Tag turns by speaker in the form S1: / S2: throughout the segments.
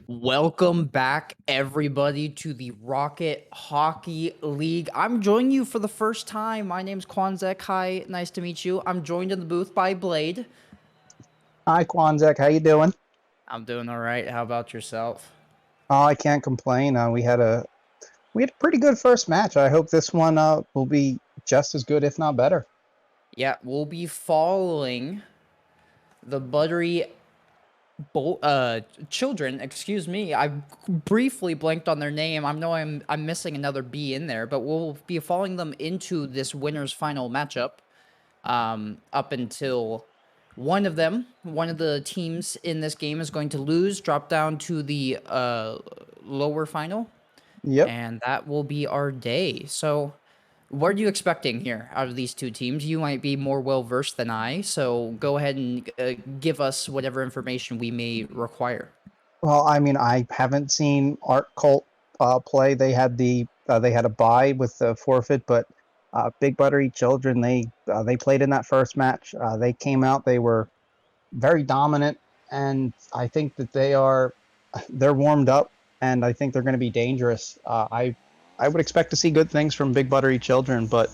S1: Welcome back, everybody, to the Rocket Hockey League. I'm joining you for the first time. My name's Quanzek. Hi, nice to meet you. I'm joined in the booth by Blade.
S2: Hi, Quanzek. How you doing?
S1: I'm doing all right. How about yourself?
S2: Oh, I can't complain. We had a pretty good first match. I hope this one will be just as good, if not better.
S1: Yeah, we'll be following the Buttery children. Excuse me. I briefly blanked on their name. I'm missing another B in there, but we'll be following them into this winner's final matchup. Up until one of the teams in this game is going to lose, drop down to the lower final,
S2: Yep.
S1: and that will be our day. So, what are you expecting here out of these two teams? You might be more well versed than I, so go ahead and give us whatever information we may require.
S2: Well, I mean, I haven't seen Art Cult play. They had a bye with the forfeit, but Big Buttery Children they played in that first match. They came out. They were very dominant, and I think that they're warmed up, and I think they're going to be dangerous. I would expect to see good things from Big Buttery Children, but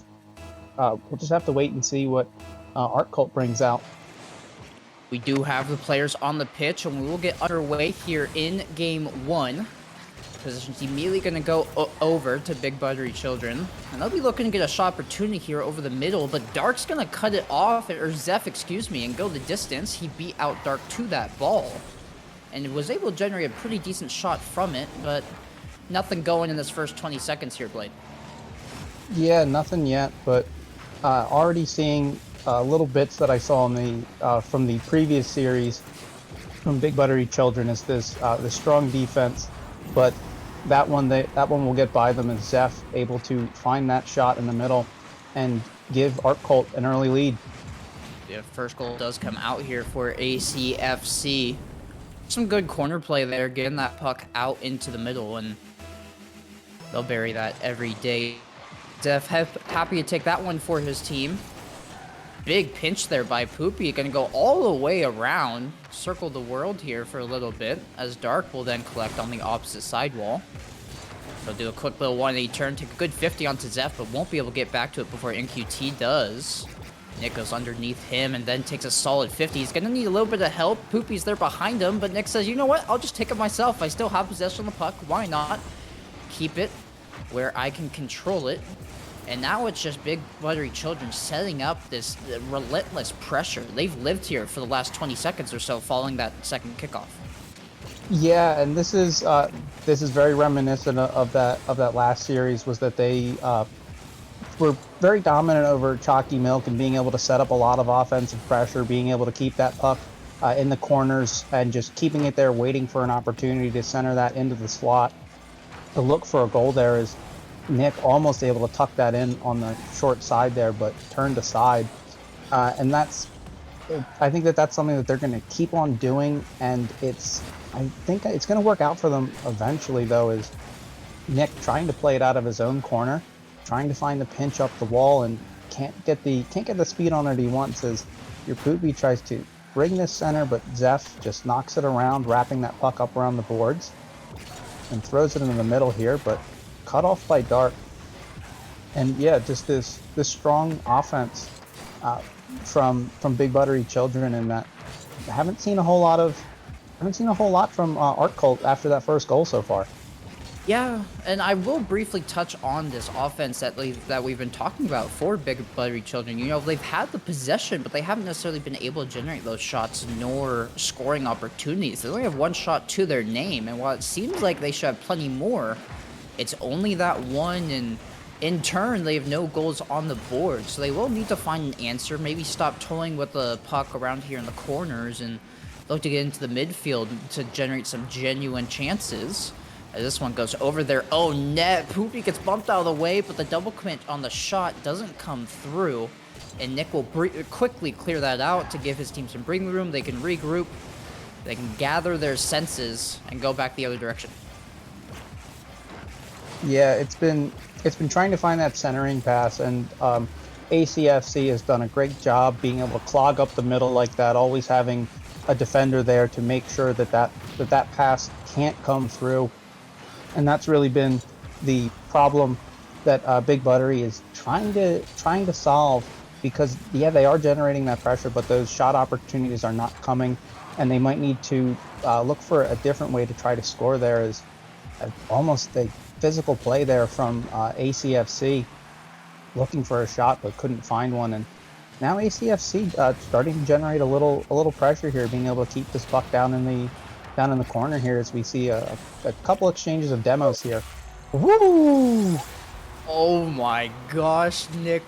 S2: we'll just have to wait and see what Art Cult brings out.
S1: We do have the players on the pitch, and we will get underway here in game one. Position's immediately going to go over to Big Buttery Children. And they'll be looking to get a shot opportunity here over the middle, but Dark's going to cut it off, or Zeph, excuse me, and go the distance. He beat out Dark to that ball and was able to generate a pretty decent shot from it, but nothing going in this first 20 seconds here, Blade.
S2: Yeah, nothing yet, but already seeing little bits that I saw in from the previous series from Big Buttery Children is this strong defense, but that one will get by them as Zeph able to find that shot in the middle and give Art Cult an early lead.
S1: The first goal does come out here for ACFC. Some good corner play there, getting that puck out into the middle, and they'll bury that every day. Zeph happy to take that one for his team. Big pinch there by Poopy, gonna go all the way around, circle the world here for a little bit, as Dark will then collect on the opposite sidewall. He'll do a quick little 180 turn, take a good 50 onto Zeph, but won't be able to get back to it before NQT does. Nick goes underneath him and then takes a solid 50. He's gonna need a little bit of help. Poopy's there behind him, but Nick says, you know what, I'll just take it myself. I still have possession of the puck, why not? Keep it where I can control it. And now it's just Big Buttery Children setting up this relentless pressure. They've lived here for the last 20 seconds or so following that second kickoff.
S2: Yeah, and this is very reminiscent of that last series. Was that they were very dominant over Chalky Milk and being able to set up a lot of offensive pressure, being able to keep that puck in the corners and just keeping it there, waiting for an opportunity to center that into the slot. To look for a goal there is Nick almost able to tuck that in on the short side there, but turned aside. And I think that's something that they're going to keep on doing, and I think it's going to work out for them eventually, though, is Nick trying to play it out of his own corner, trying to find the pinch up the wall, and can't get the speed on it he wants as your Poopy tries to bring this center, but Zeph just knocks it around, wrapping that puck up around the boards, and throws it into the middle here, but cut off by Dark. And yeah, just this strong offense from Big Buttery Children, and that I haven't seen a whole lot from Art Cult after that first goal so far.
S1: Yeah, and I will briefly touch on this offense that we've been talking about for Big Buttery Children. You know, they've had the possession, but they haven't necessarily been able to generate those shots nor scoring opportunities. They only have one shot to their name, and while it seems like they should have plenty more, it's only that one, and in turn, they have no goals on the board, so they will need to find an answer, maybe stop toying with the puck around here in the corners and look to get into the midfield to generate some genuine chances. As this one goes over their own net. Poopy gets bumped out of the way, but the double commit on the shot doesn't come through, and Nick will quickly clear that out to give his team some breathing room. They can regroup, they can gather their senses, and go back the other direction.
S2: Yeah, it's been trying to find that centering pass, and ACFC has done a great job being able to clog up the middle like that, always having a defender there to make sure that pass can't come through. And that's really been the problem that Big Buttery is trying to solve, because yeah, they are generating that pressure, but those shot opportunities are not coming, and they might need to look for a different way to try to score. There is almost a physical play there from ACFC, looking for a shot but couldn't find one, and now ACFC starting to generate a little pressure here, being able to keep this puck down in the corner here, as we see a couple exchanges of demos here. Woo!
S1: Oh my gosh, Nick,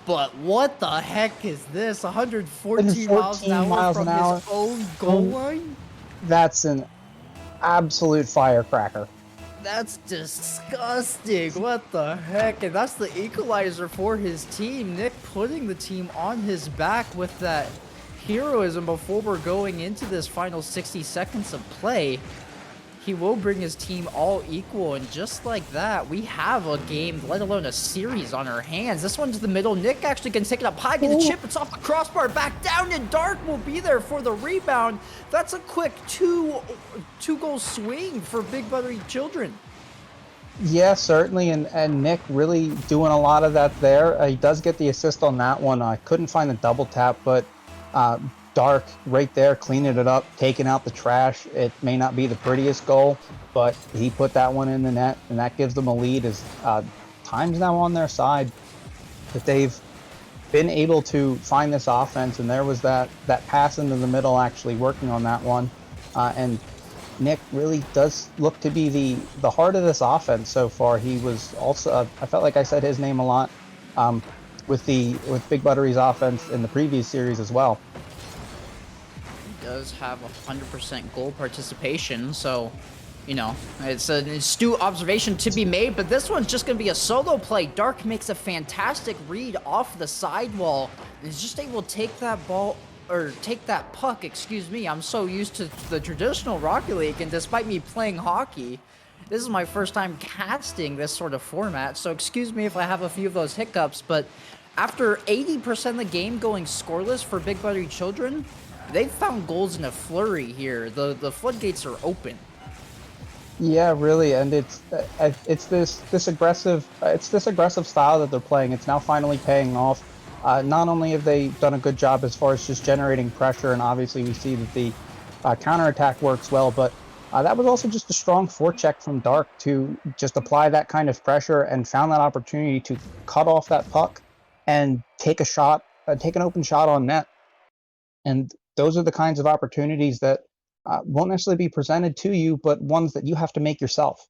S1: but what the heck is this? 114 miles an
S2: 114
S1: hour
S2: miles
S1: from
S2: an hour.
S1: his own goal line?
S2: That's an absolute firecracker.
S1: That's disgusting. What the heck? And that's the equalizer for his team. Nick putting the team on his back with that heroism before we're going into this final 60 seconds of play. He will bring his team all equal, and just like that, we have a game, let alone a series on our hands. This one's the middle. Nick actually can take it up high, get the chip. It's off the crossbar, back down, and Dark will be there for the rebound. That's a quick two-goal swing for Big Buttery Children.
S2: Yeah, certainly, and Nick really doing a lot of that there. He does get the assist on that one. I couldn't find the double tap, but Dark right there, cleaning it up, taking out the trash. It may not be the prettiest goal, but he put that one in the net, and that gives them a lead. As time's now on their side, that they've been able to find this offense, and there was that pass into the middle, actually working on that one, and Nick really does look to be the heart of this offense so far. He was also, I felt like I said his name a lot with Big Buttery's offense in the previous series as well.
S1: Does have 100% goal participation, so you know it's an astute observation to be made, but this one's just going to be a solo play. Dark makes a fantastic read off the sidewall and is just able to take that puck, excuse me. I'm so used to the traditional Rocket League, and despite me playing hockey, this is my first time casting this sort of format, so excuse me if I have a few of those hiccups. But after 80% of the game going scoreless for Big Buttery Children, they've found goals in a flurry here. The floodgates are open.
S2: Yeah, really, and it's this aggressive style that they're playing. It's now finally paying off. Not only have they done a good job as far as just generating pressure, and obviously we see that the counterattack works well, but that was also just a strong forecheck from Dark to just apply that kind of pressure, and found that opportunity to cut off that puck and take an open shot on net. And those are the kinds of opportunities that won't necessarily be presented to you, but ones that you have to make yourself.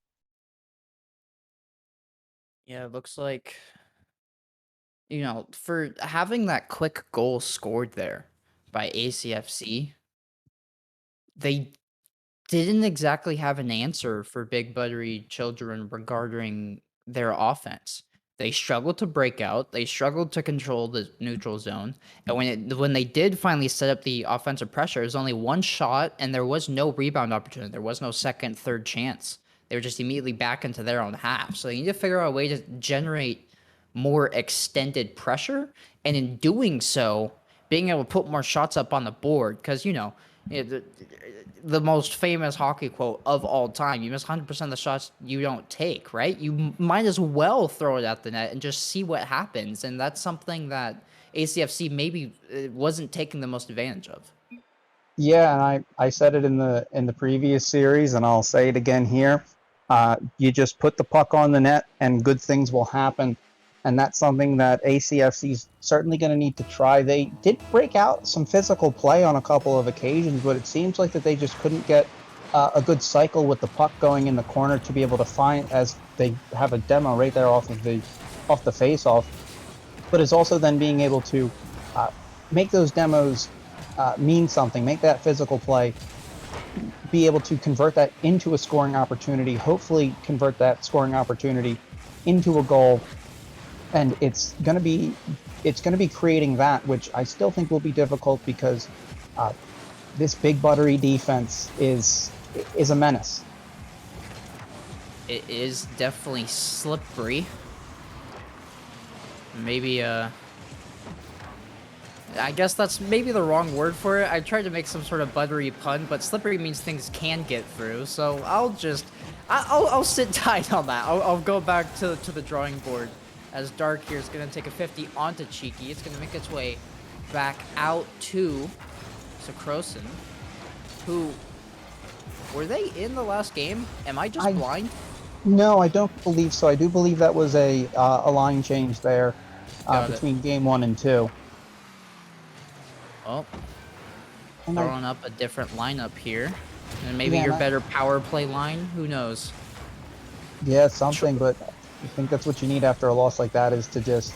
S1: Yeah, it looks like, for having that quick goal scored there by ACFC, they didn't exactly have an answer for Big Buttery Children regarding their offense. They struggled to break out. They struggled to control the neutral zone. And when they did finally set up the offensive pressure, it was only one shot, and there was no rebound opportunity. There was no second, third chance. They were just immediately back into their own half. So they need to figure out a way to generate more extended pressure, and in doing so, being able to put more shots up on the board. Because, the most famous hockey quote of all time: you miss 100% of the shots you don't take, right? You might as well throw it at the net and just see what happens. And that's something that ACFC maybe wasn't taking the most advantage of.
S2: Yeah, and I said it in the previous series, and I'll say it again here. You just put the puck on the net, and good things will happen. And that's something that ACFC's certainly going to need to try. They did break out some physical play on a couple of occasions, but it seems like that they just couldn't get a good cycle with the puck going in the corner to be able to find, as they have a demo right there off the face-off. But it's also then being able to make those demos mean something, make that physical play, be able to convert that into a scoring opportunity, hopefully convert that scoring opportunity into a goal. And it's going to be creating that, which I still think will be difficult, because this Big Buttery defense is a menace.
S1: It is definitely slippery. Maybe I guess that's maybe the wrong word for it. I tried to make some sort of buttery pun, but slippery means things can get through. So I'll sit tight on that. I'll go back to the drawing board, as Dark here is gonna take a 50 onto Cheeky. It's gonna make its way back out to Sakrosin, who were they in the last game? Am I just blind?
S2: No, I don't believe so. I do believe that was a line change there between game 1 and 2.
S1: Oh, throwing up a different lineup here. And maybe your better power play line? Who knows?
S2: Yeah, something, but I think that's what you need after a loss like that, is to just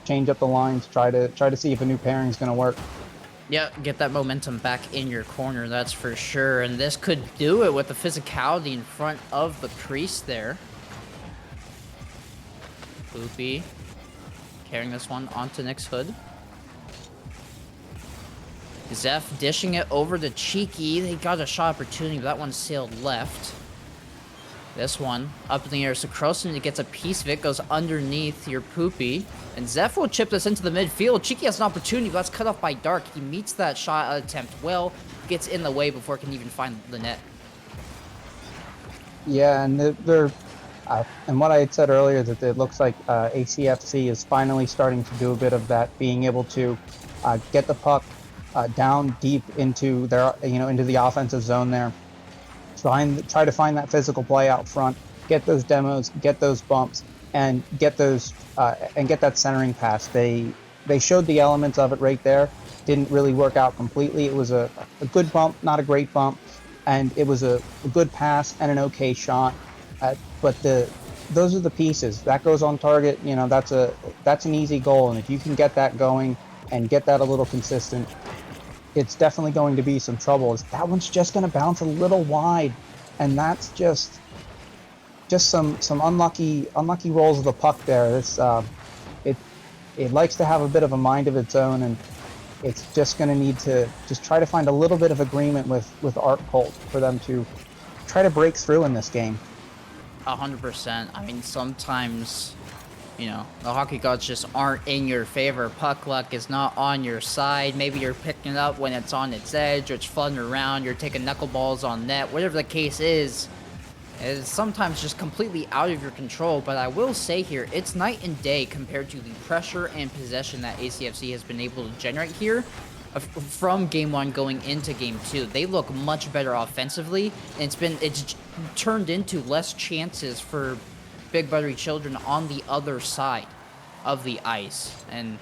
S2: change up the lines, try to see if a new pairing is going to work.
S1: Yeah, get that momentum back in your corner, that's for sure. And this could do it with the physicality in front of the Priest there. Boopy carrying this one onto Nick's hood. Zeph dishing it over to Cheeky. They got a shot opportunity, but that one sailed left. This one up in the air. Sakrosin gets a piece of it, goes underneath your Poopy. And Zeph will chip this into the midfield. Cheeky has an opportunity, but that's cut off by Dark. He meets that shot attempt well, gets in the way before it can even find the net.
S2: Yeah, and they're and what I had said earlier, that it looks like ACFC is finally starting to do a bit of that, being able to get the puck down deep into their, into the offensive zone there. Try to find that physical play out front, get those demos, get those bumps, and get that centering pass. They showed the elements of it right there. Didn't really work out completely. It was a good bump, not a great bump, and it was a good pass and an okay shot. But those are the pieces that goes on target. That's an easy goal, and if you can get that going and get that a little consistent, it's definitely going to be some trouble. That one's just going to bounce a little wide, and that's just some unlucky rolls of the puck there. It likes to have a bit of a mind of its own, and it's just going to need to just try to find a little bit of agreement with Art Colt for them to try to break through in this game.
S1: 100%. I mean, sometimes, the hockey gods just aren't in your favor. Puck luck is not on your side. Maybe you're picking it up when it's on its edge, or it's floating around, you're taking knuckleballs on net. Whatever the case is sometimes just completely out of your control. But I will say here, it's night and day compared to the pressure and possession that ACFC has been able to generate here from game 1 going into game 2. They look much better offensively, and it's turned into less chances for Big Buttery Children on the other side of the ice. And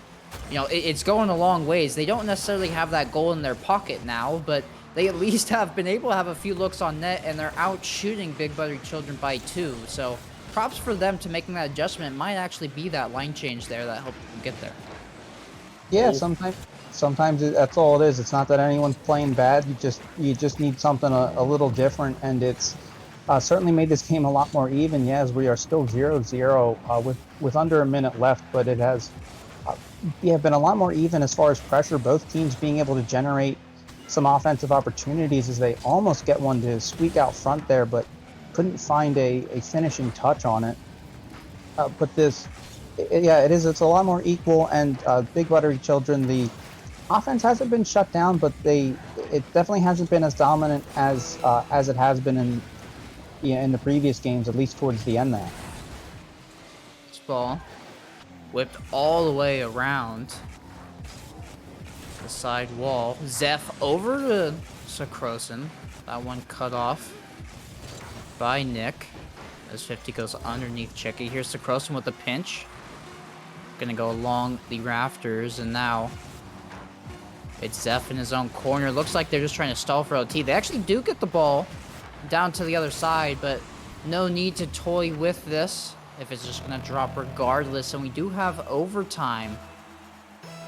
S1: it's going a long ways. They don't necessarily have that goal in their pocket now, but they at least have been able to have a few looks on net, and they're out shooting Big Buttery Children by 2. So props for them to making that adjustment. It might actually be that line change there that helped them get there.
S2: Yeah, sometimes that's all it is. It's not that anyone's playing bad. You just need something a little different, and it's certainly made this game a lot more even. As we are still 0-0 with under a minute left, but it has been a lot more even as far as pressure. Both teams being able to generate some offensive opportunities, as they almost get one to squeak out front there, but couldn't find a finishing touch on it. But it's a lot more equal, and Big Buttery Children, the offense hasn't been shut down, but it definitely hasn't been as dominant as it has been in the previous games, at least towards the end there.
S1: This ball whipped all the way around the side wall. Zeph over to Sakrosin. That one cut off by Nick as 50 goes underneath Checky. Here's Sakrosin with the pinch. Gonna go along the rafters, and now it's Zeph in his own corner. Looks like they're just trying to stall for OT. They actually do get the ball down to the other side, but no need to toy with this if it's just going to drop regardless. And we do have overtime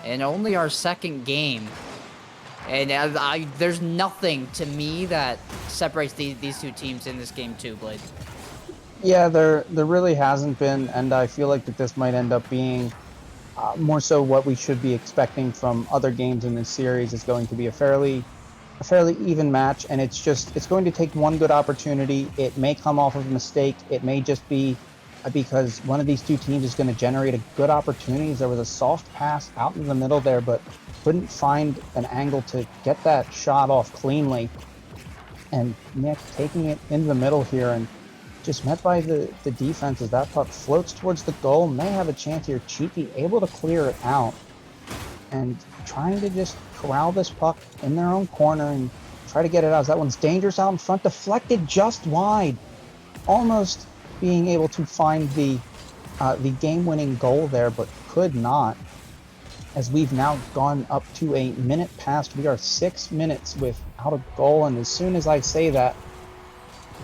S1: and only our second game. And there's nothing to me that separates these two teams in this game too, Blade.
S2: Yeah, there really hasn't been, and I feel like that this might end up being more so what we should be expecting from other games in this series. Is going to be a fairly even match, and it's going to take one good opportunity. It may come off of a mistake. It may just be because one of these two teams is going to generate a good opportunity. There was a soft pass out in the middle there, but couldn't find an angle to get that shot off cleanly. And Nick taking it in the middle here and just met by the defense as that puck floats towards the goal. May have a chance here. Cheeky able to clear it out and trying to just corral this puck in their own corner and try to get it out. As that one's dangerous out in front, deflected just wide, almost being able to find the game-winning goal there, but could not. As we've now gone up to a minute past, we are 6 minutes without a goal, and as soon as I say that,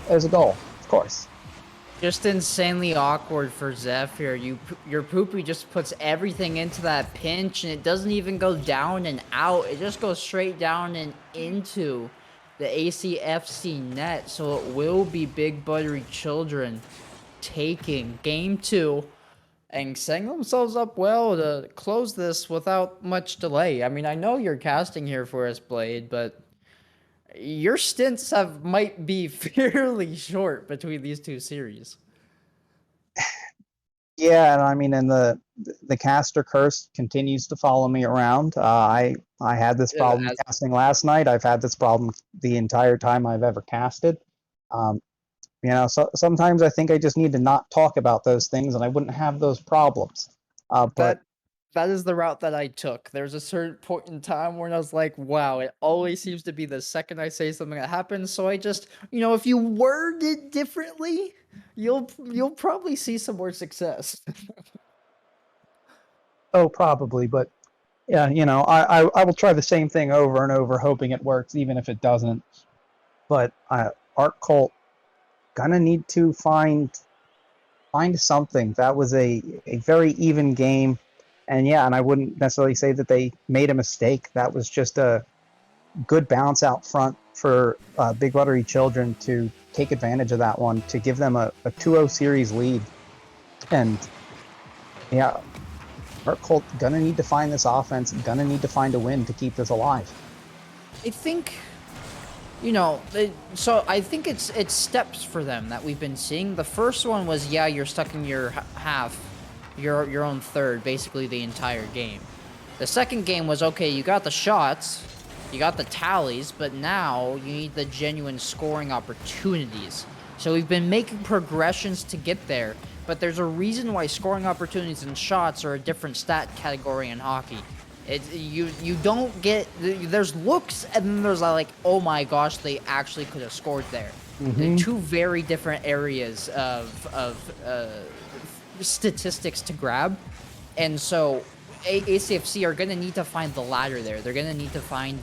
S2: there's a goal, of course.
S1: Just insanely awkward for Zeph here. Your poopy just puts everything into that pinch, and it doesn't even go down and out. It just goes straight down and into the ACFC net. So it will be Big Buttery Children taking game 2 and setting themselves up well to close this without much delay. I mean, I know you're casting here for us, Blade, but your stints might be fairly short between these two series.
S2: Yeah, and I mean, and the caster curse continues to follow me around. I had this problem casting last night. I've had this problem the entire time I've ever casted. So sometimes I think I just need to not talk about those things, and I wouldn't have those problems. But
S1: that is the route that I took. There's a certain point in time where I was like, wow, it always seems to be the second I say something that happens. So I just, if you word it differently, you'll probably see some more success.
S2: Oh, probably. But yeah, I will try the same thing over and over, hoping it works, even if it doesn't. But Art Colt gonna need to find something. That was a very even game. And yeah, and I wouldn't necessarily say that they made a mistake. That was just a good bounce out front for Big Buttery Children to take advantage of that one, to give them a 2-0 series lead. And yeah, Art Colt gonna need to find this offense, gonna need to find a win to keep this alive.
S1: I think, so I think it's steps for them that we've been seeing. The first one was, yeah, you're stuck in your half, your own third, basically the entire game. The second game was, okay, you got the shots, you got the tallies, but now you need the genuine scoring opportunities. So we've been making progressions to get there, but there's a reason why scoring opportunities and shots are a different stat category in hockey. You don't get, there's looks, and then there's like, oh my gosh, they actually could have scored there.
S2: Mm-hmm.
S1: Two very different areas of statistics to grab, and so ACFC are gonna need to find the latter there. They're gonna need to find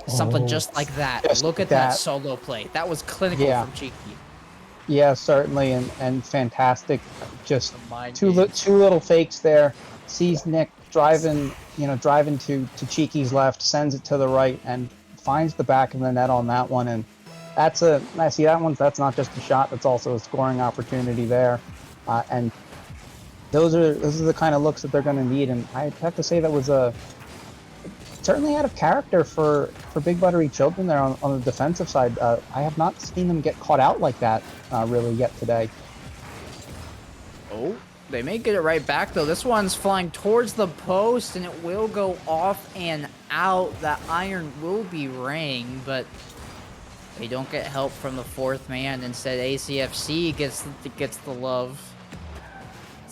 S1: something just like that. Look at that solo play. That was clinical from Cheeky.
S2: Yeah, certainly, and fantastic. Just two little fakes there. Sees Nick driving to Cheeky's left, sends it to the right, and finds the back of the net on that one. And that's that's not just a shot, that's also a scoring opportunity there. And those are the kind of looks that they're going to need. And I have to say that was certainly out of character for Big Buttery Children there on the defensive side. I have not seen them get caught out like that really yet today.
S1: Oh, they may get it right back, though. This one's flying towards the post, and it will go off and out. That iron will be rang, but they don't get help from the fourth man. Instead, ACFC gets the love.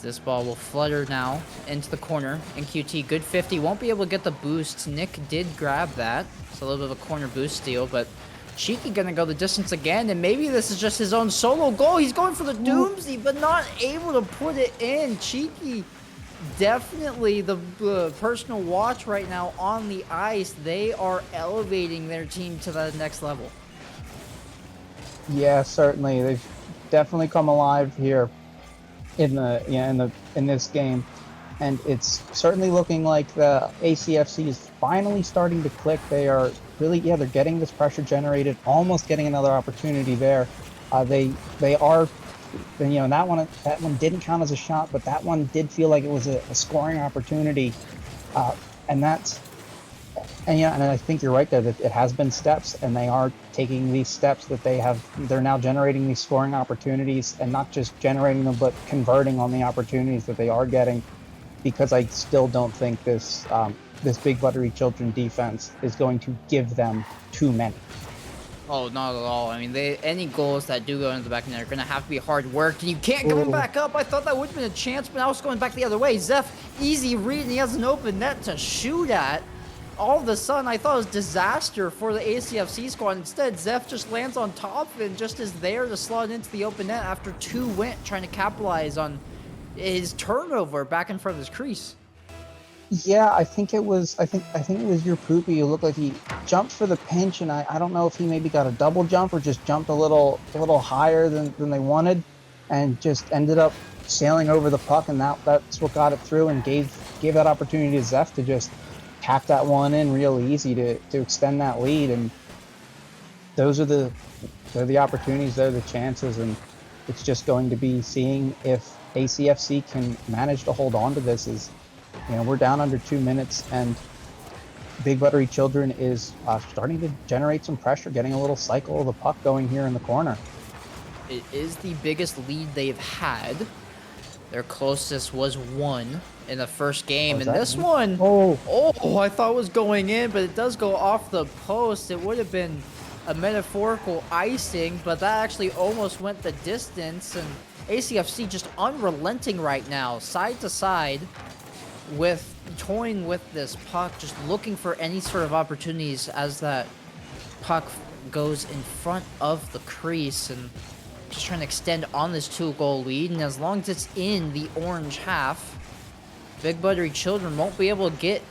S1: This ball will flutter now into the corner, and QT, good 50, won't be able to get the boost. Nick did grab that. It's a little bit of a corner boost steal, but Cheeky gonna go the distance again, and maybe this is just his own solo goal. He's going for the doomsday, but not able to put it in. Cheeky, definitely the personal watch right now on the ice. They are elevating their team to the next level.
S2: Yeah, certainly. They've definitely come alive here in this game, and it's certainly looking like the ACFC is finally starting to click. They are really, they're getting this pressure generated, almost getting another opportunity there. They are, that one didn't count as a shot, but that one did feel like it was a scoring opportunity, and that's And yeah, and I think you're right there that it has been steps, and they are taking these steps that they're now generating these scoring opportunities, and not just generating them, but converting on the opportunities that they are getting. Because I still don't think this Big Buttery Children defense is going to give them too many.
S1: Oh, not at all. I mean, any goals that do go into the back of the net are going to have to be hard work, and you can't give them
S2: Ooh.
S1: back up. I thought that would have been a chance, but now it's going back the other way. Zeph, easy read, and he has an open net to shoot at. All of a sudden, I thought it was disaster for the ACFC squad. Instead, Zeph just lands on top and just is there to slot into the open net after 2 went, trying to capitalize on his turnover back in front of his crease.
S2: Yeah, I think it was. I think it was your Poopy. It looked like he jumped for the pinch, and I don't know if he maybe got a double jump or just jumped a little higher than they wanted, and just ended up sailing over the puck, and that's what got it through and gave that opportunity to Zeph to just tap that one in real easy to extend that lead. And they're the opportunities, they're the chances, and it's just going to be seeing if ACFC can manage to hold on to this. We're down under 2 minutes, and Big Buttery Children is starting to generate some pressure, getting a little cycle of the puck going here in the corner.
S1: It is the biggest lead they've had. Their closest was 1 in the first game, and this one, I thought it was going in, but it does go off the post. It would have been a metaphorical icing, but that actually almost went the distance, and ACFC just unrelenting right now, side to side, with toying with this puck, just looking for any sort of opportunities as that puck goes in front of the crease, and just trying to extend on this 2-goal lead. And as long as it's in the orange half, Big Buttery Children won't be able to get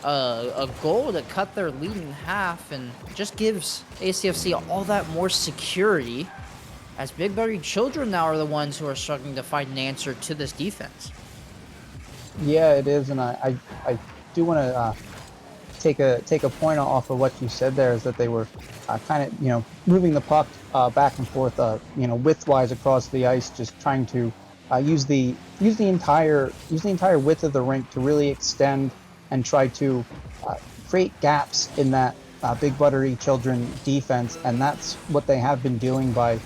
S1: a goal to cut their lead in half, and just gives ACFC all that more security, as Big Buttery Children now are the ones who are struggling to find an answer to this defense.
S2: Yeah, it is, and I do want to take a point off of what you said there, is that they were kind of moving the puck back and forth widthwise across the ice, just trying to use the entire width of the rink to really extend and try to create gaps in that Big Buttery Children defense, and that's what they have been doing by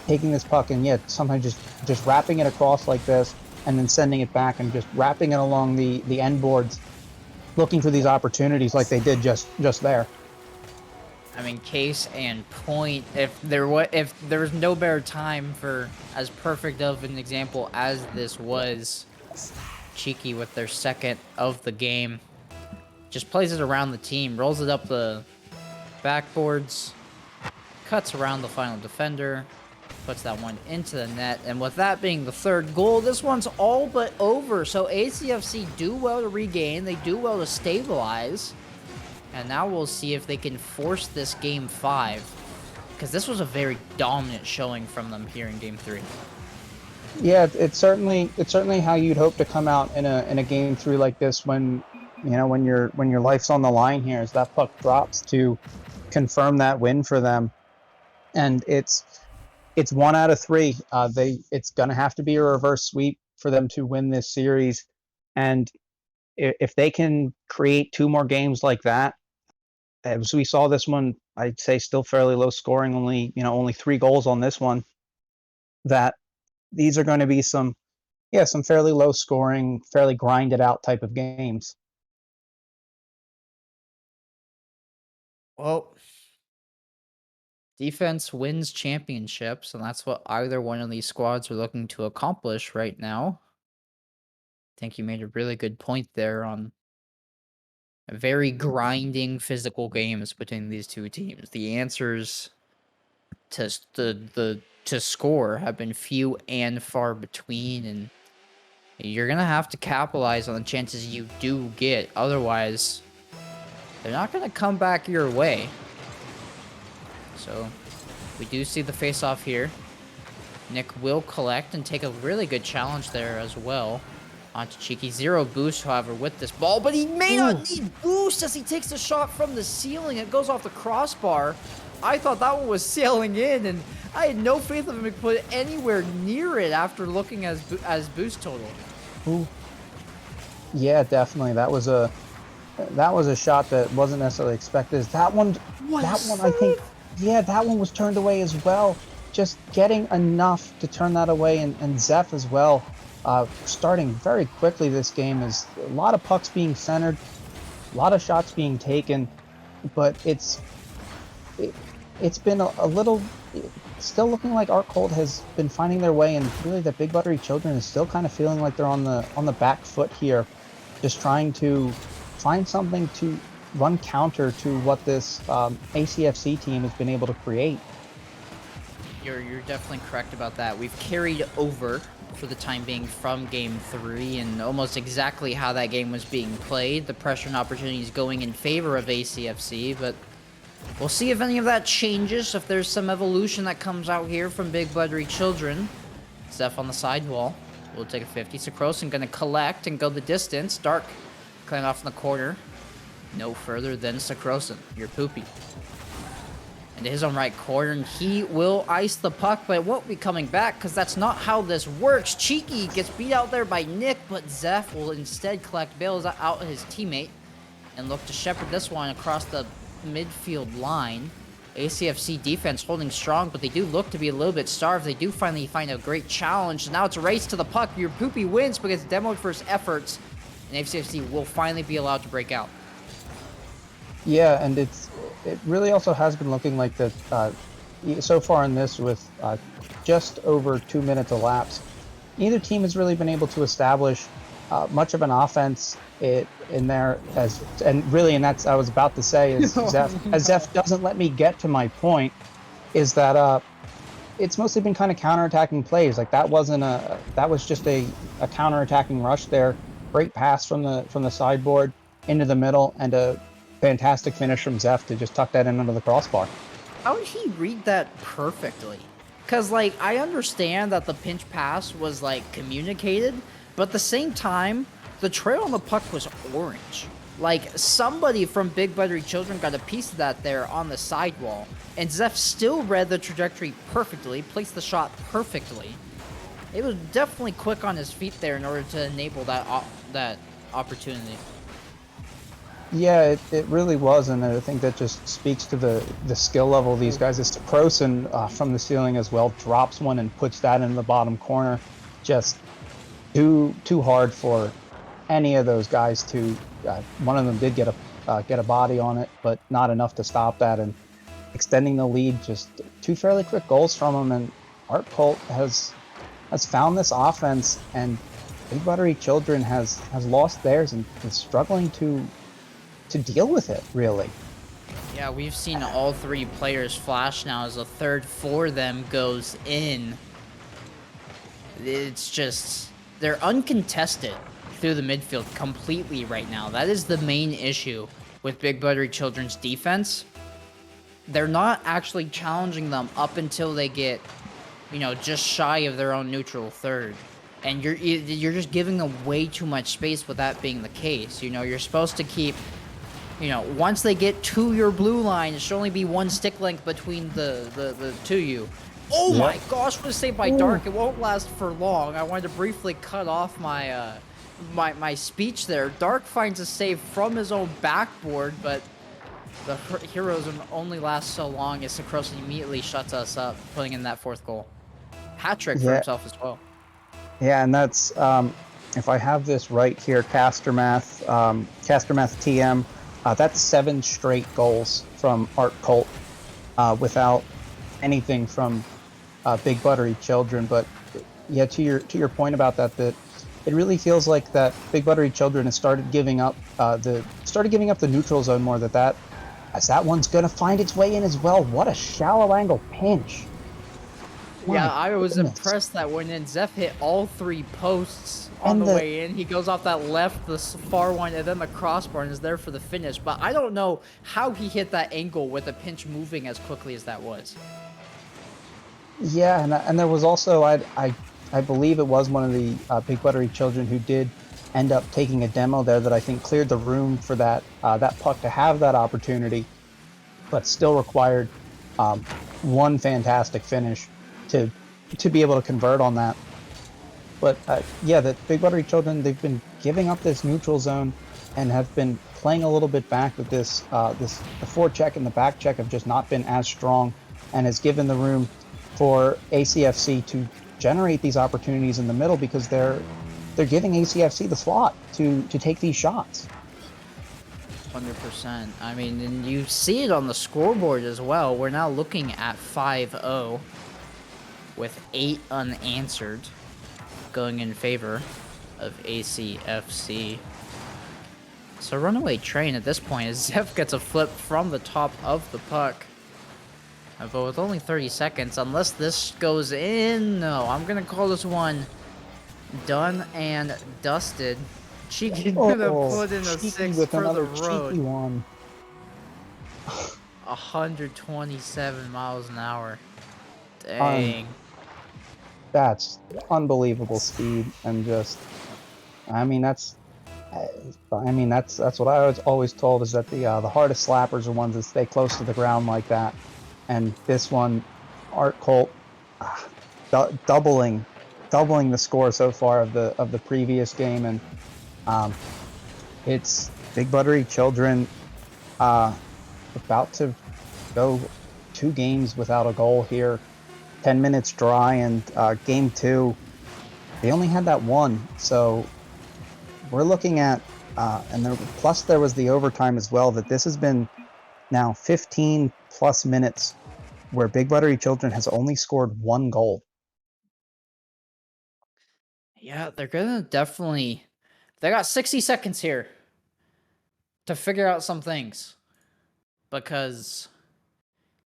S2: taking this puck and sometimes just wrapping it across like this, and then sending it back and just wrapping it along the end boards, looking for these opportunities like they did just there.
S1: I mean, case and point. If there was no better time for as perfect of an example as this was, Cheeky with their second of the game, just plays it around the team, rolls it up the backboards, cuts around the final defender, puts that one into the net, and with that being the third goal, this one's all but over. So ACFC do well to regain, they do well to stabilize, and now we'll see if they can force this game 5, because this was a very dominant showing from them here in game 3.
S2: Yeah, it's certainly how you'd hope to come out in a game 3 like this, when when your life's on the line here, as that puck drops to confirm that win for them. And it's 1 out of 3. It's gonna have to be a reverse sweep for them to win this series, and if they can create 2 more games like that, as we saw this one, I'd say still fairly low scoring, only 3 goals on this one, that these are going to be some fairly low scoring, fairly grinded out type of games.
S1: Well, defense wins championships, and that's what either one of these squads are looking to accomplish right now. I think you made a really good point there on very grinding physical games between these two teams. The answers to score have been few and far between, and you're gonna have to capitalize on the chances you do get. Otherwise, they're not gonna come back your way. So we do see the face-off here. Nick will collect and take a really good challenge there as well. Onto Cheeky. 0 boost, however, with this ball, but he may not need boost as he takes a shot from the ceiling. It goes off the crossbar. I thought that one was sailing in, and I had no faith of him to put it anywhere near it after looking as boost total.
S2: Ooh. Yeah, definitely. That was a That was a shot that wasn't necessarily expected. That one,
S1: What a
S2: that one, I think,
S1: save!
S2: yeah, that one was turned away as well. Just getting enough to turn that away, and Zeph as well. Starting very quickly this game is a lot of pucks being centered, a lot of shots being taken, but it, it's been a little still looking like Art Colt has been finding their way, and really the Big Buttery Children is still kind of feeling like they're on the back foot here, just trying to find something to run counter to what this ACFC team has been able to create.
S1: You're definitely correct about that. We've carried over for the time being from Game 3 and almost exactly how that game was being played. The pressure and opportunities going in favor of ACFC, but we'll see if any of that changes, if there's some evolution that comes out here from Big Buttery Children. Zeph on the sidewall. We'll take a 50. Sakrosin gonna collect and go the distance. Dark cutting off in the corner. No further than Sakrosin. You're poopy. Into his own right corner, and he will ice the puck, but it won't be coming back because that's not how this works. Cheeky gets beat out there by Nick, but Zeph will instead collect, bails out his teammate, and look to shepherd this one across the midfield line. ACFC defense holding strong, but they do look to be a little bit starved. They do finally find a great challenge. Now it's a race to the puck. Your poopy wins because it's demoed for his efforts, and ACFC will finally be allowed to break out.
S2: Yeah, and it really also has been looking like that so far in this, with just over 2 minutes elapsed. Neither team has really been able to establish much of an offense in there, and that's I was about to say is Zeph doesn't let me get to my point, is that it's mostly been kind of counterattacking plays. Like that was just a counterattacking rush there. Great pass from the sideboard into the middle, and a fantastic finish from Zeph to just tuck that in under the crossbar.
S1: How did he read that perfectly? Because, like, I understand that the pinch pass was, like, communicated, but at the same time, the trail on the puck was orange. Like, somebody from Big Buttery Children got a piece of that there on the sidewall, and Zeph still read the trajectory perfectly, placed the shot perfectly. It was definitely quick on his feet there in order to enable that opportunity.
S2: Yeah, it really was, and I think that just speaks to the skill level of these guys. It's Prosen from the ceiling as well, drops one and puts that in the bottom corner. Just too hard for any of those guys to. One of them did get a body on it, but not enough to stop that, and extending the lead. Just two fairly quick goals from him, and Art Colt has found this offense, and Big Buttery Children has lost theirs and is struggling to deal with it, really.
S1: Yeah, we've seen all three players flash now as a third for them goes in. It's just, they're uncontested through the midfield completely right now. That is the main issue with Big Buttery Children's defense. They're not actually challenging them up until they get, just shy of their own neutral third. And you're just giving them way too much space with that being the case. You're supposed to keep, once they get to your blue line, it should only be one stick length between the two of you. Oh
S2: Yep.
S1: my gosh, what a save by Dark. It won't last for long. I wanted to briefly cut off my my speech there. Dark finds a save from his own backboard, but the heroism only lasts so long as Sakrosin immediately shuts us up, putting in that fourth goal. Hat-trick for himself as well.
S2: Yeah, and that's, if I have this right here, Castermath TM, that's 7 straight goals from Art Colt without anything from Big Buttery Children. But yeah, to your point about that it really feels like that Big Buttery Children has started giving up the neutral zone more. As that one's gonna find its way in as well. What a shallow angle pinch.
S1: Yeah, I was impressed that went in. Zeph hit all 3 posts on the way in. He goes off that left, the far one, and then the crossbar and is there for the finish. But I don't know how he hit that angle with the pinch moving as quickly as that was.
S2: Yeah, and there was also, I believe it was one of the Big Buttery Children who did end up taking a demo there that I think cleared the room for that puck to have that opportunity, but still required one fantastic finish to be able to convert on that. But yeah, the Big Buttery Children, they've been giving up this neutral zone and have been playing a little bit back with this. The forecheck and the back check have just not been as strong, and has given the room for ACFC to generate these opportunities in the middle because they're giving ACFC the slot to take these shots.
S1: 100%. I mean, and you see it on the scoreboard as well. We're now looking at 5-0 with 8 unanswered going in favor of ACFC. So runaway train at this point as Zeph gets a flip from the top of the puck. But with only 30 seconds, unless this goes in, no, I'm going to call this one done and dusted. Cheeky gonna put in a 6
S2: with
S1: for the
S2: another
S1: road.
S2: cheeky one.
S1: 127 miles an hour. Dang.
S2: That's unbelievable speed, and just, I mean, that's what I was always told, is that the hardest slappers are ones that stay close to the ground like that. And this one, Art Colt, doubling the score so far of the previous game, and it's Big Buttery Children about to go 2 games without a goal here. 10 minutes dry, and game 2, they only had that one. So we're looking at, plus there was the overtime as well, that this has been now 15 plus minutes where Big Buttery Children has only scored 1 goal.
S1: Yeah, they're gonna definitely... They got 60 seconds here to figure out some things. Because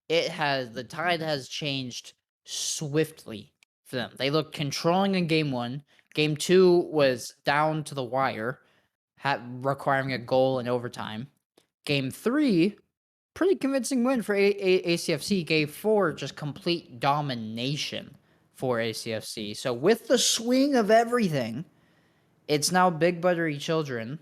S1: the tide has changed swiftly for them. They looked controlling in game 1. Game 2 was down to the wire, requiring a goal in overtime. Game 3, pretty convincing win for ACFC. Game 4, just complete domination for ACFC. So with the swing of everything, it's now Big Buttery Children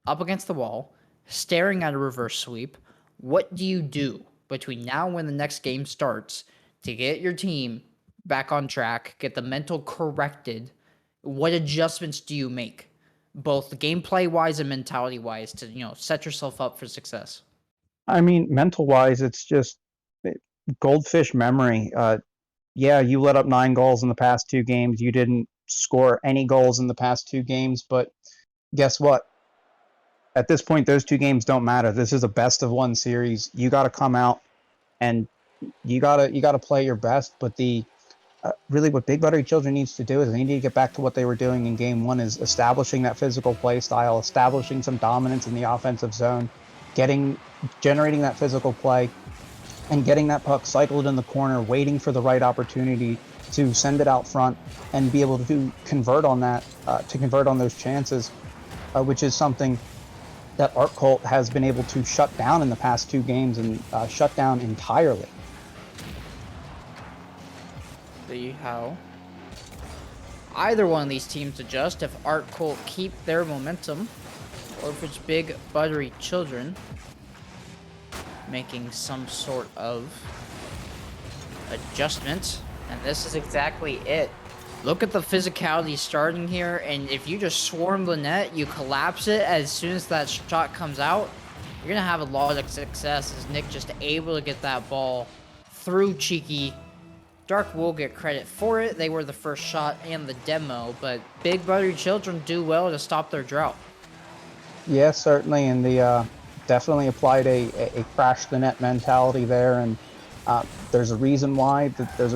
S1: up against the wall, staring at a reverse sweep. What do you do between now and when the next game starts to get your team back on track, get the mental corrected? What adjustments do you make, both gameplay-wise and mentality-wise, to set yourself up for success?
S2: I mean, mental-wise, it's just goldfish memory. Yeah, you let up 9 goals in the past 2 games. You didn't score any goals in the past 2 games, but guess what? At this point, those 2 games don't matter. This is a best-of-1 series. You got to come out and you gotta play your best. But really, what Big Buttery Children needs to do is they need to get back to what they were doing in game 1, is establishing that physical play style, establishing some dominance in the offensive zone, generating that physical play, and getting that puck cycled in the corner, waiting for the right opportunity to send it out front and be able to convert on that, to convert on those chances, which is something that Art Colt has been able to shut down in the past 2 games, and shut down entirely.
S1: See how either one of these teams adjust, if Art Colt keep their momentum, or if it's Big Buttery Children making some sort of adjustment. And this is exactly it. Look at the physicality starting here, and if you just swarm the net, you collapse it as soon as that shot comes out, you're going to have a lot of success, as Nick just able to get that ball through Cheeky. Dark will get credit for it. They were the first shot and the demo, but Big Buttery Children do well to stop their drought.
S2: Yeah, certainly, and definitely applied a crash the net mentality there, and there's a reason why. There's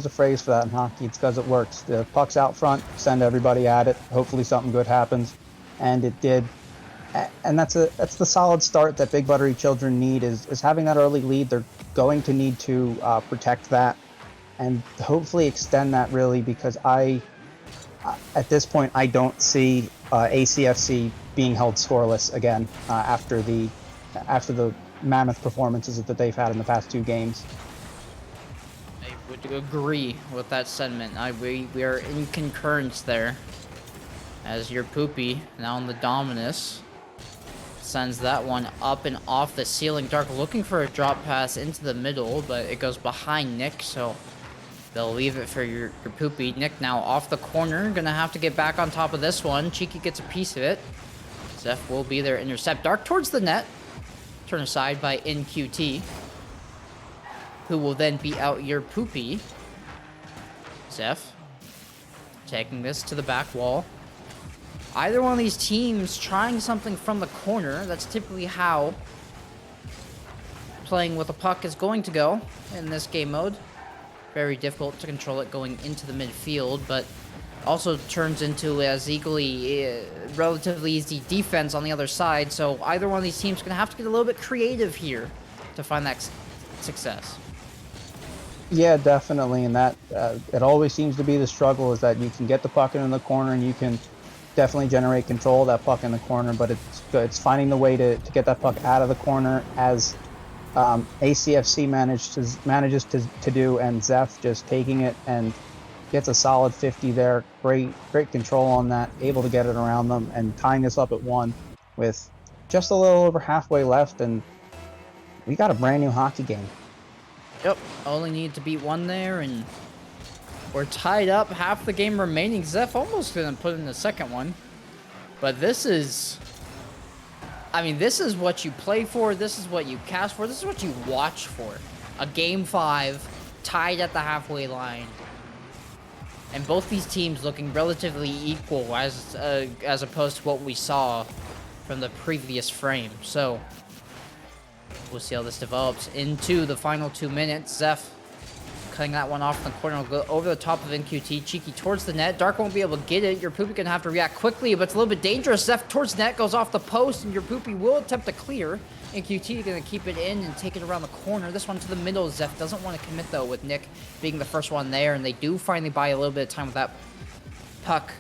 S2: a phrase for that in hockey. It's because it works. The puck's out front, send everybody at it. Hopefully, something good happens, and it did. And that's the solid start that Big Buttery Children need, is having that early lead. They're going to need to protect that, and hopefully extend that, really, because at this point, I don't see ACFC being held scoreless again after the mammoth performances that they've had in the past 2 games.
S1: I would agree with that sentiment. We are in concurrence there, as your Poopy, now on the Dominus, sends that one up and off the ceiling. Dark looking for a drop pass into the middle, but it goes behind Nick, so they'll leave it for your Poopy. Nick now off the corner, gonna have to get back on top of this one. Cheeky gets a piece of it. Zeph will be there, intercept. Dark towards the net. Turn aside by NQT, who will then beat out your Poopy. Zeph taking this to the back wall. Either one of these teams trying something from the corner. That's typically how playing with a puck is going to go in this game mode. Very difficult to control it going into the midfield, but also turns into as equally relatively easy defense on the other side. So either one of these teams is going to have to get a little bit creative here to find that success.
S2: Yeah, definitely, and that it always seems to be the struggle, is that you can get the puck in the corner and you can definitely generate control of that puck in the corner, but it's finding the way to get that puck out of the corner, as ACFC manages to do, and Zeph just taking it and gets a solid 50 there. Great control on that, able to get it around them and tying this up at 1 with just a little over halfway left, and we got a brand new hockey game.
S1: Yep, only need to beat 1 there, and we're tied up, half the game remaining. Zeph almost gonna put in the second one, but this is, I mean, this is what you play for, this is what you cast for, this is what you watch for. A game 5, tied at the halfway line, and both these teams looking relatively equal as opposed to what we saw from the previous frame. So we'll see how this develops into the final 2 minutes. Zeph cutting that one off in the corner, will go over the top of NQT. Cheeky towards the net. Dark won't be able to get it. Your Poopy gonna have to react quickly, but it's a little bit dangerous. Zeph towards net, goes off the post, and your Poopy will attempt to clear. NQT gonna keep it in and take it around the corner. This one to the middle. Zeph doesn't want to commit though, with Nick being the first one there, and they do finally buy a little bit of time with that puck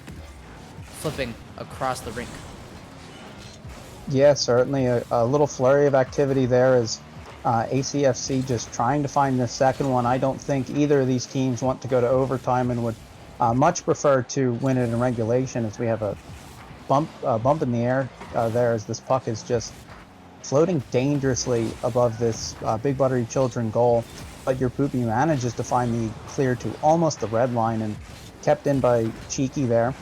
S1: flipping across the rink.
S2: Yeah, certainly a little flurry of activity there, as ACFC just trying to find the second one. I don't think either of these teams want to go to overtime and would much prefer to win it in regulation, as we have a bump in the air there, as this puck is just floating dangerously above this Big Buttery Children goal. But your Poopy manages to find the clear to almost the red line and kept in by Cheeky there.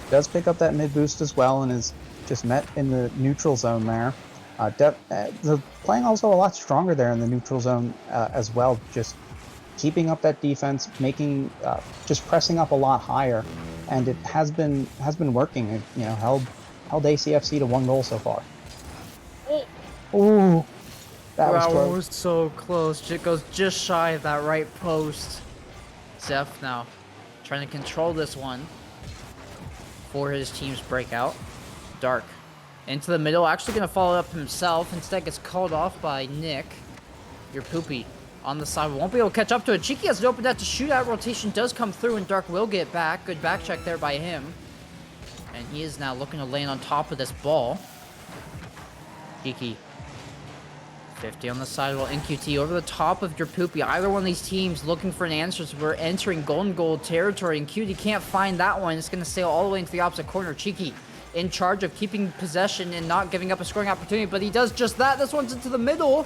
S2: Does pick up that mid boost as well, and is just met in the neutral zone there. They're playing also a lot stronger there in the neutral zone as well, just keeping up that defense, making just pressing up a lot higher, and it has been working. It, you know, held ACFC to 1 goal so far. Oh, that was close.
S1: We're so close. It goes just shy of that right post. Zeph now trying to control this one for his team's breakout. Dark into the middle, actually going to follow up himself. Instead gets called off by Nick. Your Poopy on the side won't be able to catch up to it. Cheeky has an open net to shoot out. Rotation does come through, and Dark will get back. Good back check there by him. And he is now looking to land on top of this ball. Cheeky 50 on the sidewall. NQT over the top of your Poopy. Either one of these teams looking for an answer. So we're entering golden goal territory, and QT can't find that one. It's going to sail all the way into the opposite corner. Cheeky in charge of keeping possession and not giving up a scoring opportunity, but he does just that. This one's into the middle.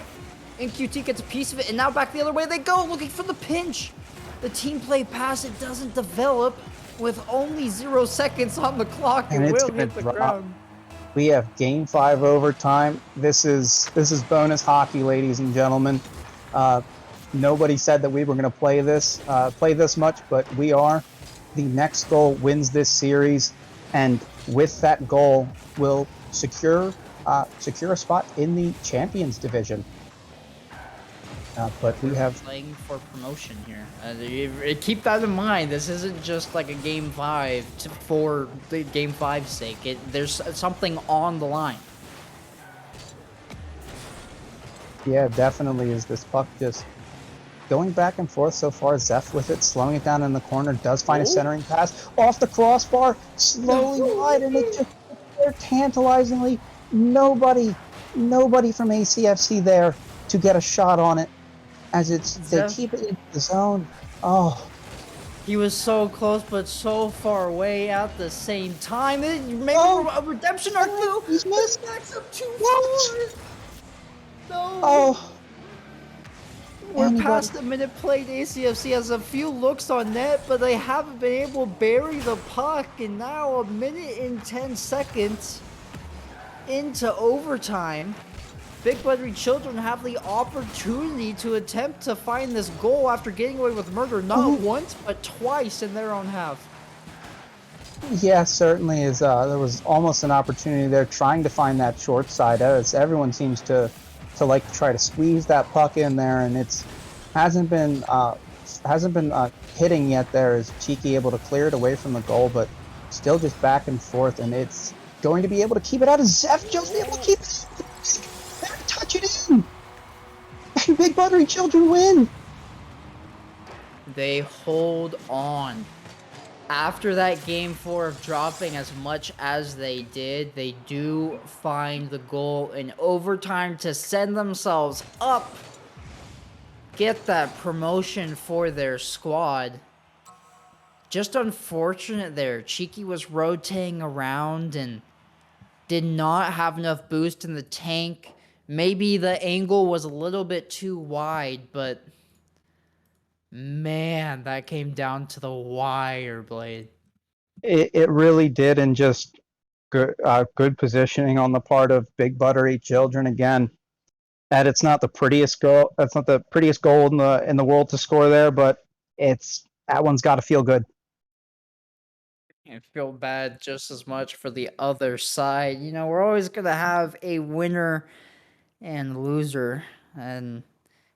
S1: NQT gets a piece of it, and now back the other way they go, looking for the pinch. The team play pass, it doesn't develop with only 0 seconds on the clock. It will hit the ground.
S2: We have game 5 overtime. This is bonus hockey, ladies and gentlemen. Nobody said that we were going to play this much, but we are. The next goal wins this series, and with that goal, will secure a spot in the Champions Division. But we have
S1: playing for promotion here. Keep that in mind. This isn't just like a game 5 for the game 5's sake. There's something on the line.
S2: Yeah, definitely is. This puck just going back and forth so far. Zeph with it, slowing it down in the corner, does find a centering pass off the crossbar, slowly wide, and it just there tantalizingly. Nobody from ACFC there to get a shot on it, as they keep it in the zone. Oh,
S1: he was so close, but so far away at the same time. Maybe a redemption arc through.
S2: He's missed.
S1: Up 2-4. No.
S2: Oh.
S1: We're past the minute played. ACFC has a few looks on net, but they haven't been able to bury the puck. And now 1 minute and 10 seconds. into overtime. Big Buttery Children have the opportunity to attempt to find this goal after getting away with murder not once, but twice in their own half.
S2: Yeah, certainly is. There was almost an opportunity there trying to find that short side. As everyone seems to like to try to squeeze that puck in there, and it's hasn't been hitting yet. There is Cheeky able to clear it away from the goal, but still just back and forth, and it's going to be able to keep it out of Zeph. Just able to keep it. Touch it in. And Big Buttery Children win.
S1: They hold on. After that game 4 of dropping as much as they did, they do find the goal in overtime to send themselves up, get that promotion for their squad. Just unfortunate there. Cheeky was rotating around and did not have enough boost in the tank. Maybe the angle was a little bit too wide, but man, that came down to the wire, Blade.
S2: It really did, and just good positioning on the part of Big Buttery Children again. And it's not the prettiest goal. That's not the prettiest goal in the world to score there, but that one's got to feel good.
S1: I feel bad just as much for the other side. You know, we're always going to have a winner and loser. And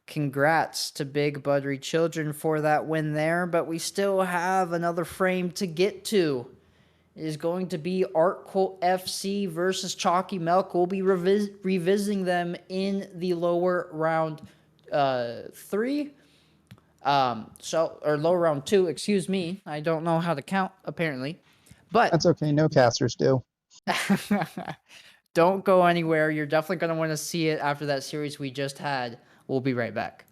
S1: congrats to Big Buttery Children for that win there. But we still have another frame to get to. It is going to be Art Cult FC versus Chalky Milk. We'll be revisiting them in the lower round 3. Or lower round 2, excuse me. I don't know how to count, apparently. But
S2: That's okay. No casters do.
S1: don't go anywhere. You're definitely going to want to see it after that series we just had. We'll be right back.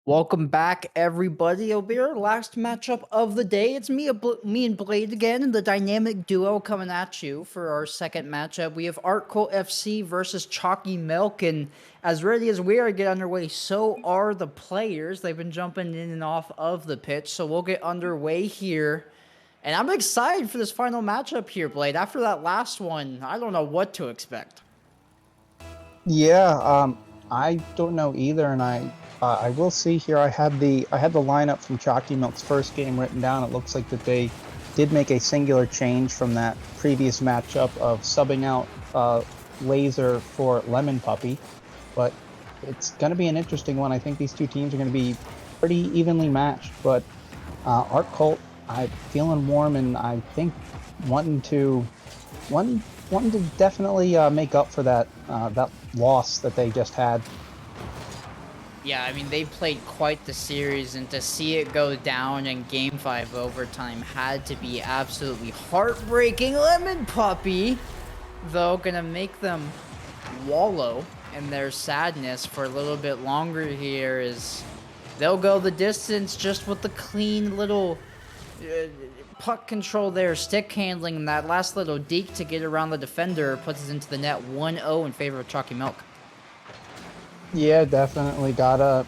S1: Welcome back, everybody. It'll be our last matchup of the day. It's me and Blade again, and the dynamic duo coming at you for our second matchup. We have Artcolt FC versus Chalky Milk, and as ready as we are to get underway, so are the players. They've been jumping in and off of the pitch, so we'll get underway here. And I'm excited for this final matchup here, Blade. After that last one, I don't know what to expect.
S2: Yeah, I don't know either, and I will see here. I had the lineup from Chalky Milk's first game written down. It looks like that they did make a singular change from that previous matchup of subbing out Laser for Lemon Puppy, but it's going to be an interesting one. I think these two teams are going to be pretty evenly matched, but Artcolt, I'm feeling warm, and I think wanting to definitely make up for that loss that they just had.
S1: Yeah, I mean, they played quite the series, and to see it go down in Game 5 overtime had to be absolutely heartbreaking. Lemon Puppy, though, gonna make them wallow in their sadness for a little bit longer here, as they'll go the distance just with the clean little puck control there, stick handling, and that last little deke to get around the defender puts us into the net 1-0 in favor of Chalky Milk.
S2: Yeah, definitely got a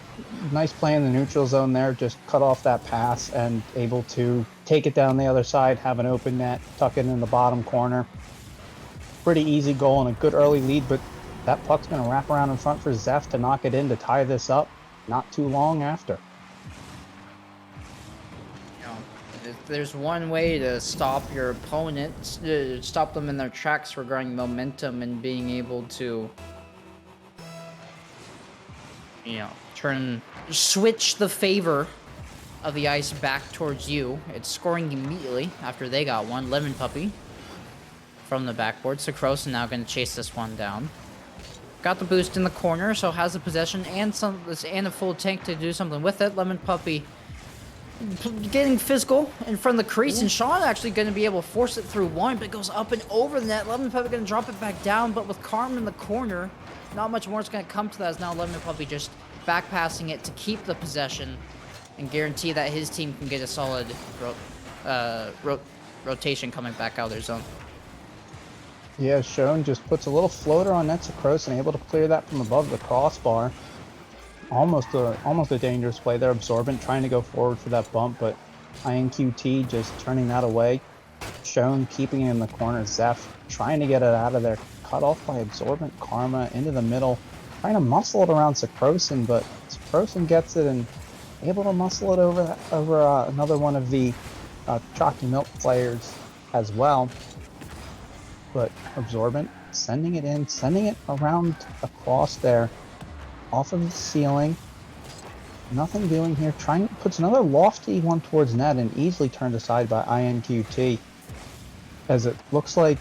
S2: nice play in the neutral zone there, just cut off that pass and able to take it down the other side, have an open net, tuck it in the bottom corner. Pretty easy goal and a good early lead, but that puck's going to wrap around in front for Zeph to knock it in to tie this up not too long after.
S1: If there's one way to stop your opponents, stop them in their tracks regarding momentum and being able to, switch the favor of the ice back towards you. It's scoring immediately after they got one. Lemon Puppy from the backboard. Sakrosa now going to chase this one down. Got the boost in the corner, so has the possession and a full tank to do something with it. Lemon Puppy getting physical in front of the crease, and Sean actually going to be able to force it through one, but it goes up and over the net. Lemon Puppy going to drop it back down, but with Carm in the corner, not much more is going to come to that, as now Lemon Puppy just back passing it to keep the possession and guarantee that his team can get a solid rotation coming back out of their zone.
S2: Yeah, Schoen just puts a little floater on net Sakrosa and able to clear that from above the crossbar. Almost a dangerous play there. Absorbent trying to go forward for that bump, but INQT just turning that away. Schoen keeping it in the corner. Zeph trying to get it out of there. Cut off by Absorbent. Karma into the middle. Trying to muscle it around Sakrosan, but Sakrosan gets it and able to muscle it over another one of the Chalky Milk players as well. But Absorbent sending it in, sending it around across there, off of the ceiling. Nothing doing here. Puts another lofty one towards net and easily turned aside by INQT. As it looks like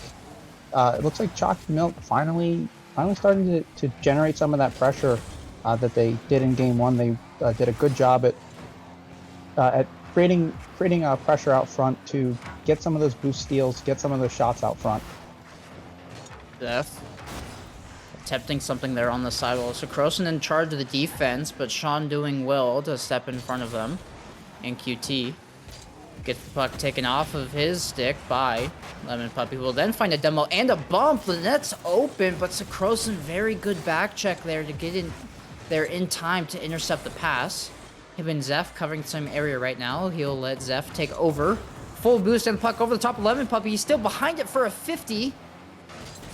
S2: Chalky Milk finally starting to generate some of that pressure that they did in game one. They did a good job at creating pressure out front to get some of those boost steals, get some of those shots out front.
S1: Zeph attempting something there on the sidewall. So Croson in charge of the defense, but Sean doing well to step in front of them. And QT gets the puck taken off of his stick by Lemon Puppy, who will then find a demo and a bump. The net's open, but Sakrosan, very good back check there to get in there in time to intercept the pass. Him and Zeph covering some area right now. He'll let Zeph take over. Full boost and puck over the top of Lemon Puppy. He's still behind it for a 50.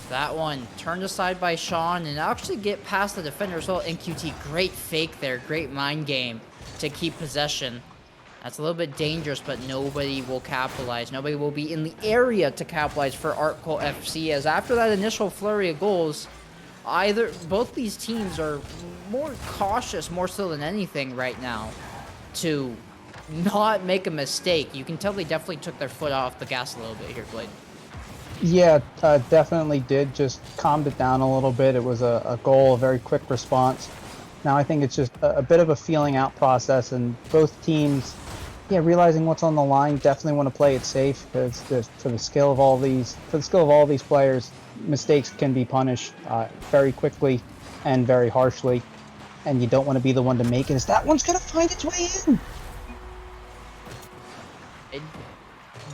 S1: That one turned aside by Sean and actually get past the defender as well. NQT, great fake there, great mind game to keep possession. That's a little bit dangerous, but nobody will capitalize. Nobody will be in the area to capitalize for Artcolt FC, as after that initial flurry of goals, both these teams are more cautious, more so than anything right now, to not make a mistake. You can tell they definitely took their foot off the gas a little bit here, Blade.
S2: Yeah, definitely did. Just calmed it down a little bit. It was a goal, a very quick response. Now I think it's just a bit of a feeling out process, and both teams, realizing what's on the line, definitely want to play it safe, because for the skill of all these players, mistakes can be punished very quickly and very harshly. and you don't want to be the one to make it, is that one's going to find its way in.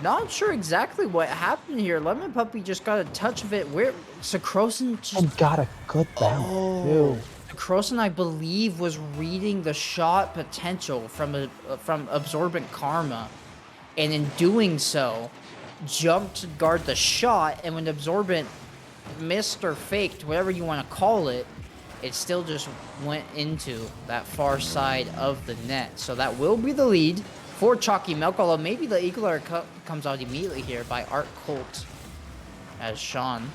S1: Not sure exactly what happened here. Lemon Puppy just got a touch of it. Where Sakrosan just
S2: And got a good bounce, too.
S1: Sakrosan, I believe, was reading the shot potential from Absorbent Karma, and in doing so, jumped to guard the shot, and when Absorbent missed or faked, whatever you want to call it, it still just went into that far side of the net. So that will be the lead for Chalky Milk, although maybe the Eagle Eye comes out immediately here by Art Colt, as Sean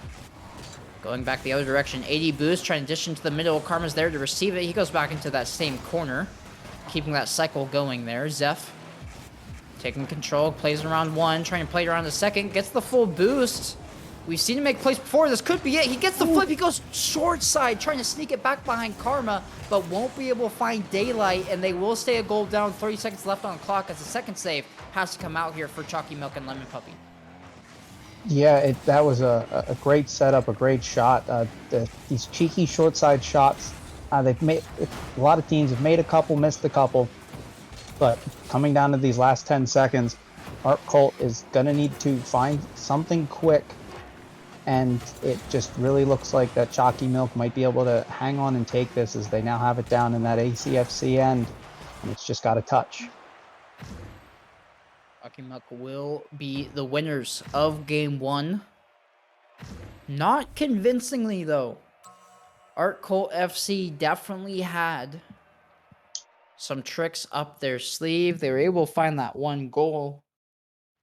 S1: going back the other direction. 80 boost, trying to dish into the middle. Karma's there to receive it. He goes back into that same corner, keeping that cycle going there. Zeph taking control, plays around one, trying to play around the second, gets the full boost. We've seen him make plays before. This could be it. He gets the flip. He goes short side, trying to sneak it back behind Karma, but won't be able to find daylight, and they will stay a goal down. 30 seconds left on the clock as the second save has to come out here for Chalky Milk and Lemon Puppy.
S2: Yeah, that was a great setup, a great shot. These cheeky short side shots, they've made a lot of teams have made a couple, missed a couple, but coming down to these last 10 seconds, Art Colt is gonna need to find something quick. And it just really looks like that Chalky Milk might be able to hang on and take this, as they now have it down in that ACFC end, and it's just got a touch.
S1: Chalky Milk will be the winners of Game 1. Not convincingly, though. Art Colt FC definitely had some tricks up their sleeve. They were able to find that one goal.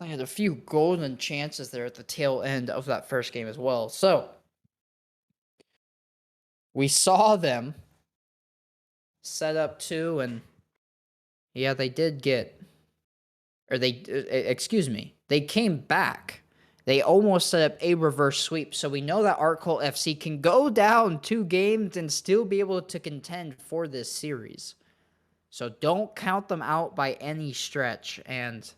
S1: They had a few golden chances there at the tail end of that first game as well. So, we saw them set up two, and yeah, they did get, or they came back. They almost set up a reverse sweep. So we know that Art Colt FC can go down 2 games and still be able to contend for this series. So don't count them out by any stretch, and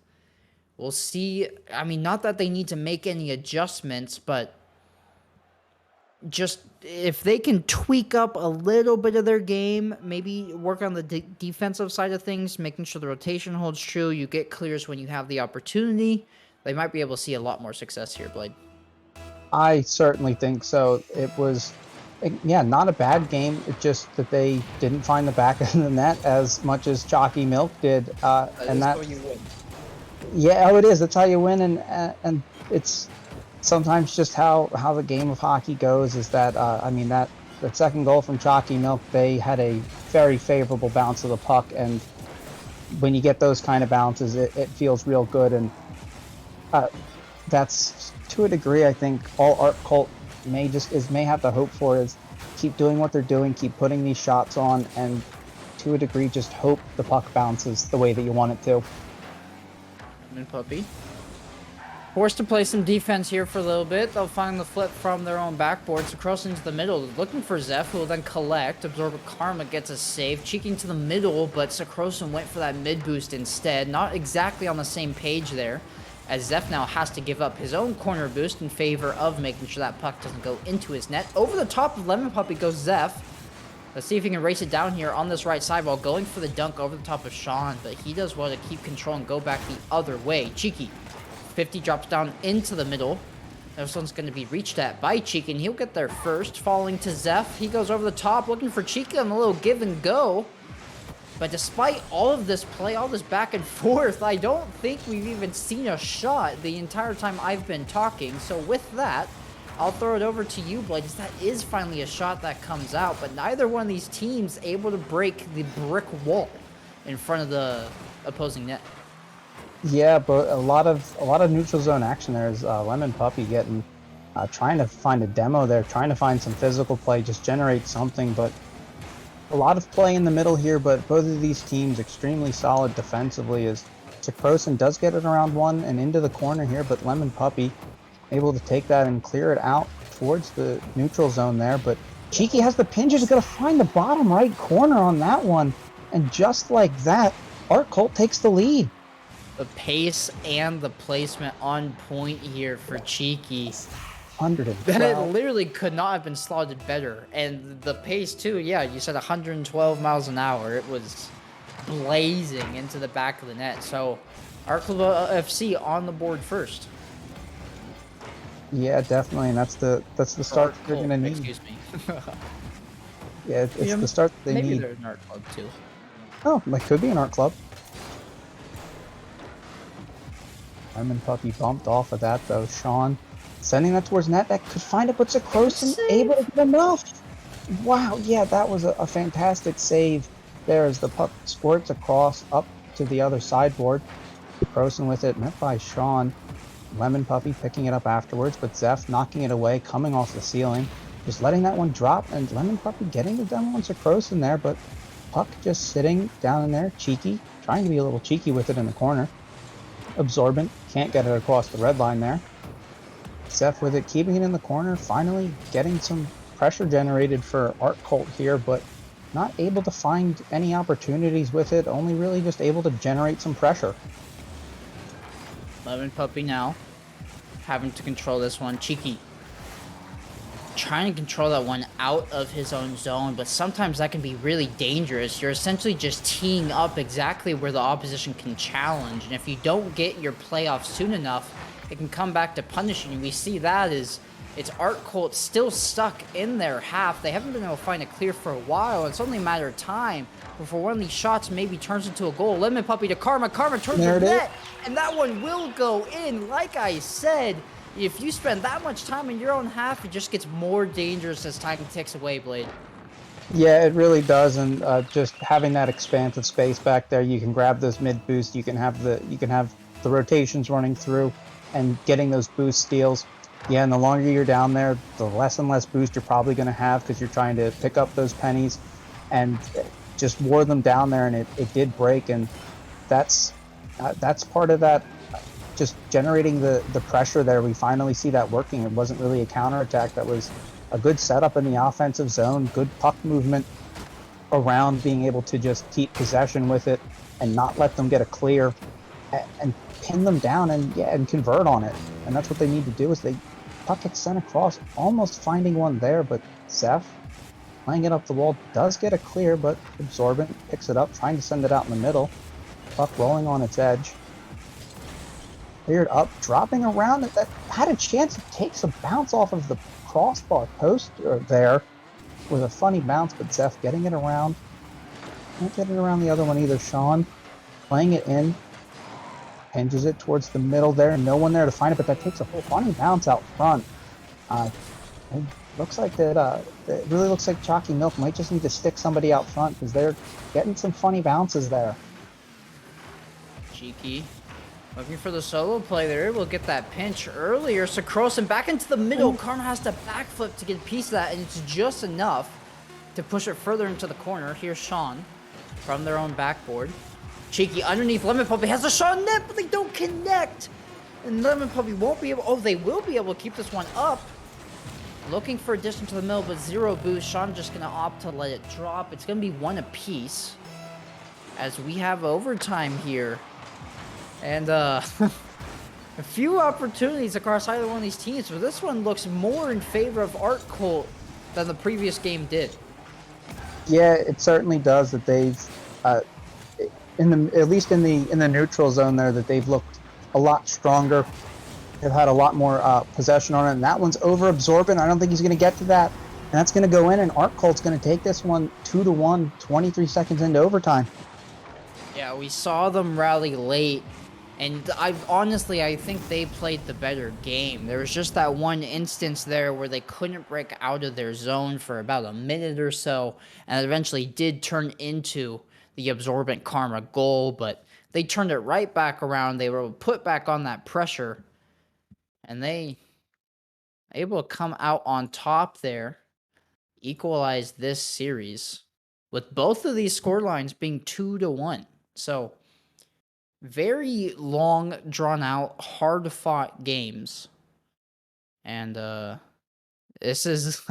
S1: we'll see. I mean, not that they need to make any adjustments, but just if they can tweak up a little bit of their game, maybe work on the defensive side of things, making sure the rotation holds true, you get clears when you have the opportunity, they might be able to see a lot more success here, Blade.
S2: I certainly think so. It was, yeah, not a bad game. It's just that they didn't find the back of the net as much as Chalky Milk did. And that's how you win. Yeah, it is. That's how you win, and it's sometimes just how the game of hockey goes. Is that I mean that second goal from Chalky Milk, they had a very favorable bounce of the puck, and when you get those kind of bounces, it feels real good, and that's to a degree. I think all Art Colt may have to hope for is keep doing what they're doing, keep putting these shots on, and to a degree just hope the puck bounces the way that you want it to.
S1: And Puppy forced to play some defense here for a little bit. They'll find the flip from their own backboard. So cross into the middle, looking for Zeph, who will then collect. Absorbent Karma gets a save, cheeking to the middle, but Sakrosan went for that mid boost instead. Not exactly on the same page there, as Zeph now has to give up his own corner boost in favor of making sure that puck doesn't go into his net. Over the top of Lemon Puppy goes Zeph. Let's see if he can race it down here on this right side while going for the dunk over the top of Sean, but he does well to keep control and go back the other way. Cheeky, 50 drops down into the middle. This one's going to be reached at by Cheeky, and he'll get there first, falling to Zeph. He goes over the top, looking for Cheeky on a little give and go. But despite all of this play, all this back and forth, I don't think we've even seen a shot the entire time I've been talking. So with that, I'll throw it over to you, Blade. That is finally a shot that comes out, but neither one of these teams able to break the brick wall in front of the opposing net.
S2: Yeah, but a lot of neutral zone action there is Lemon Puppy getting trying to find a demo there, trying to find some physical play, just generate something, but a lot of play in the middle here, but both of these teams extremely solid defensively, as Sakrosan does get it around one and into the corner here, but Lemon Puppy able to take that and clear it out towards the neutral zone there, but Cheeky has the pinch, is going to find the bottom right corner on that one, and just like that, Art Colt takes the lead.
S1: The pace and the placement on point here for Cheeky. Then it
S2: 112.
S1: literally could not have been slotted better. And the pace, too, yeah, you said 112 miles an hour. It was blazing into the back of the net. So, Art Club FC on the board first.
S2: Yeah, definitely, and that's the start
S1: Art
S2: they're
S1: Cult,
S2: gonna need.
S1: excuse me.
S2: Yeah, it's the start that they
S1: Maybe
S2: need.
S1: there's an Art Club, too.
S2: Oh, it could be an art club. Lemon Puppy bumped off of that though. Sean sending that towards net. That could find it, but Sakrosin able to get enough. Wow, yeah, that was a fantastic save there as the puck squirts across up to the other sideboard. Sakrosin with it, met by Sean. Lemon Puppy picking it up afterwards, but Zeph knocking it away, coming off the ceiling. Just letting that one drop, and Lemon Puppy getting the demo on Sakrosin there, but puck just sitting down in there, cheeky, trying to be a little cheeky with it in the corner. Absorbent, can't get it across the red line there. Seth with it, keeping it in the corner, finally getting some pressure generated for Art Cult here, but not able to find any opportunities with it, only really just able to generate some pressure.
S1: Lemon Puppy now having to control this one. Cheeky trying to control that one out of his own zone, but sometimes that can be really dangerous. You're essentially just teeing up exactly where the opposition can challenge, and if you don't get your play off soon enough, it can come back to punishing you. We see that is it's Art Cult still stuck in their half. They haven't been able to find a clear for a while. It's only a matter of time before one of these shots maybe turns into a goal. Lemon Puppy to Karma. Karma turns the net, and that one will go in. Like I said, if you spend that much time in your own half, it just gets more dangerous as time ticks away, Blade.
S2: Yeah, it really does, and just having that expansive space back there, you can grab those mid boosts. You can have the rotations running through, and getting those boost steals. Yeah, and the longer you're down there, the less and less boost you're probably going to have because you're trying to pick up those pennies, and just wore them down there, and it did break, and that's part of that. Just generating the pressure there, we finally see that working. It wasn't really a counterattack. That was a good setup in the offensive zone, good puck movement around, being able to just keep possession with it and not let them get a clear and pin them down and convert on it. And that's what they need to do. Is puck gets sent across, almost finding one there, but Zeph playing it up the wall does get a clear, but Absorbent picks it up, trying to send it out in the middle. Puck rolling on its edge. Cleared up, dropping around. That had a chance. It takes a bounce off of the crossbar post there with a funny bounce, but Zeph getting it around. Can't get it around the other one either. Sean playing it in, hinges it towards the middle there. No one there to find it, but that takes a whole funny bounce out front. It looks like that. It really looks like Chalky Milk might just need to stick somebody out front because they're getting some funny bounces there.
S1: Cheeky looking for the solo play there. We'll get that pinch earlier. Sakrosin back into the middle. Karma has to backflip to get a piece of that, and it's just enough to push it further into the corner. Here's Sean from their own backboard. Cheeky underneath. Lemon Puppy has a shot net, but they don't connect. And Lemon Puppy won't be able... Oh, they will be able to keep this one up. Looking for a distance to the middle, but zero boost. Sean just going to opt to let it drop. It's going to be one apiece as we have overtime here. And a few opportunities across either one of these teams, but this one looks more in favor of Art Cult than the previous game did.
S2: Yeah, it certainly does. That they've, at least in the neutral zone there, that they've looked a lot stronger. They've had a lot more possession on it, and that one's over Absorbent. I don't think he's going to get to that, and that's going to go in, and Art Cult's going to take this one 2-1, 23 seconds into overtime.
S1: Yeah, we saw them rally late. And I think they played the better game. There was just that one instance there where they couldn't break out of their zone for about a minute or so, and it eventually did turn into the Absorbent Karma goal, but they turned it right back around. They were put back on that pressure, and they able to come out on top there, equalize this series, with both of these score lines being 2-1. So very long, drawn out, hard fought games. And this is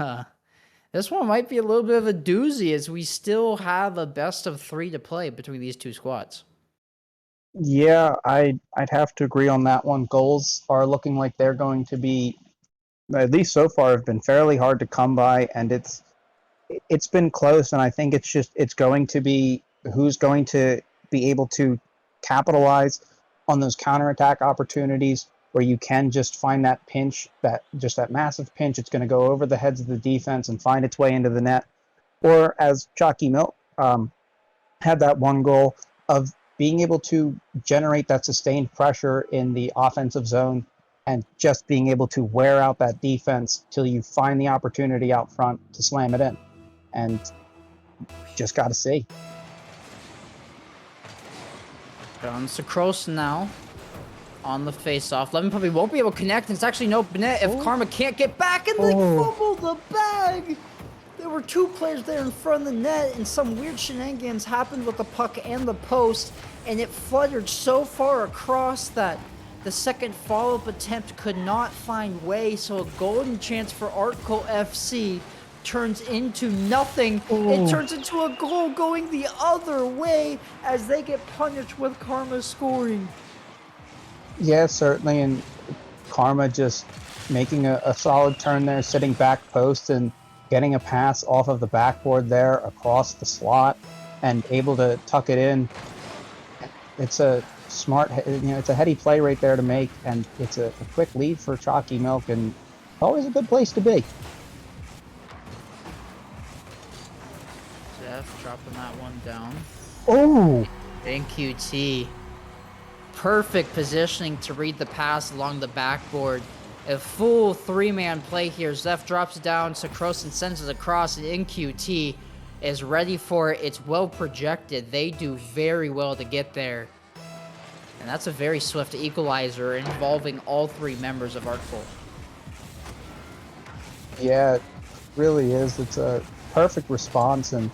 S1: this one might be a little bit of a doozy as we still have a best of 3 to play between these two squads.
S2: Yeah, I'd have to agree on that one. Goals are looking like they're going to be at least so far, have been fairly hard to come by, and it's been close. And I think it's going to be who's going to be able to capitalize on those counterattack opportunities where you can just find that pinch, that massive pinch. It's going to go over the heads of the defense and find its way into the net. Or as Chalky Milk had that one goal of being able to generate that sustained pressure in the offensive zone and just being able to wear out that defense till you find the opportunity out front to slam it in. And just got to see.
S1: John Sakros now on the face-off. Lemon Puppy won't be able to connect, and it's actually no net if Karma can't get back, and they fumble the bag. There were two players there in front of the net, and some weird shenanigans happened with the puck and the post, and it fluttered so far across that the second follow-up attempt could not find way, so a golden chance for Artco FC turns into nothing. It turns into a goal going the other way as they get punished with Karma scoring.
S2: Yeah, certainly, and Karma just making a solid turn there, sitting back post and getting a pass off of the backboard there across the slot and able to tuck it in. It's a smart, it's a heady play right there to make, and it's a quick lead for Chalky Milk, and always a good place to be.
S1: Jeff dropping that one down.
S2: Oh!
S1: NQT. Perfect positioning to read the pass along the backboard. A full three-man play here. Zeph drops it down, Sakrosin sends it across, and NQT is ready for it. It's well projected. They do very well to get there. And that's a very swift equalizer involving all three members of Artful.
S2: Yeah, it really is. It's a perfect response, and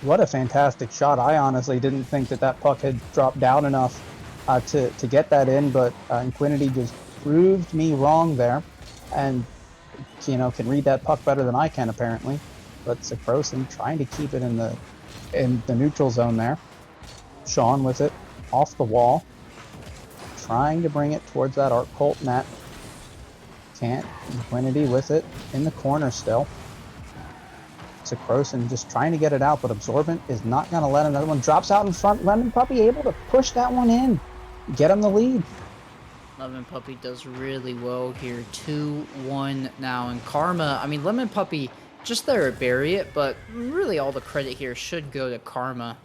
S2: what a fantastic shot. I honestly didn't think that puck had dropped down enough to get that in, but Inquinity just proved me wrong there, and can read that puck better than I can apparently. But Sakrosin trying to keep it in the neutral zone there. Sean with it off the wall, trying to bring it towards that Art Colt net. Can't. Inquinity with it in the corner still. Sakrosin just trying to get it out, but Absorbent is not going to let another one. Drops out in front. Lemon Puppy able to push that one in, get him the lead.
S1: Lemon Puppy does really well here. 2-1 now. And Karma, I mean, Lemon Puppy just there to bury it, but really all the credit here should go to Karma.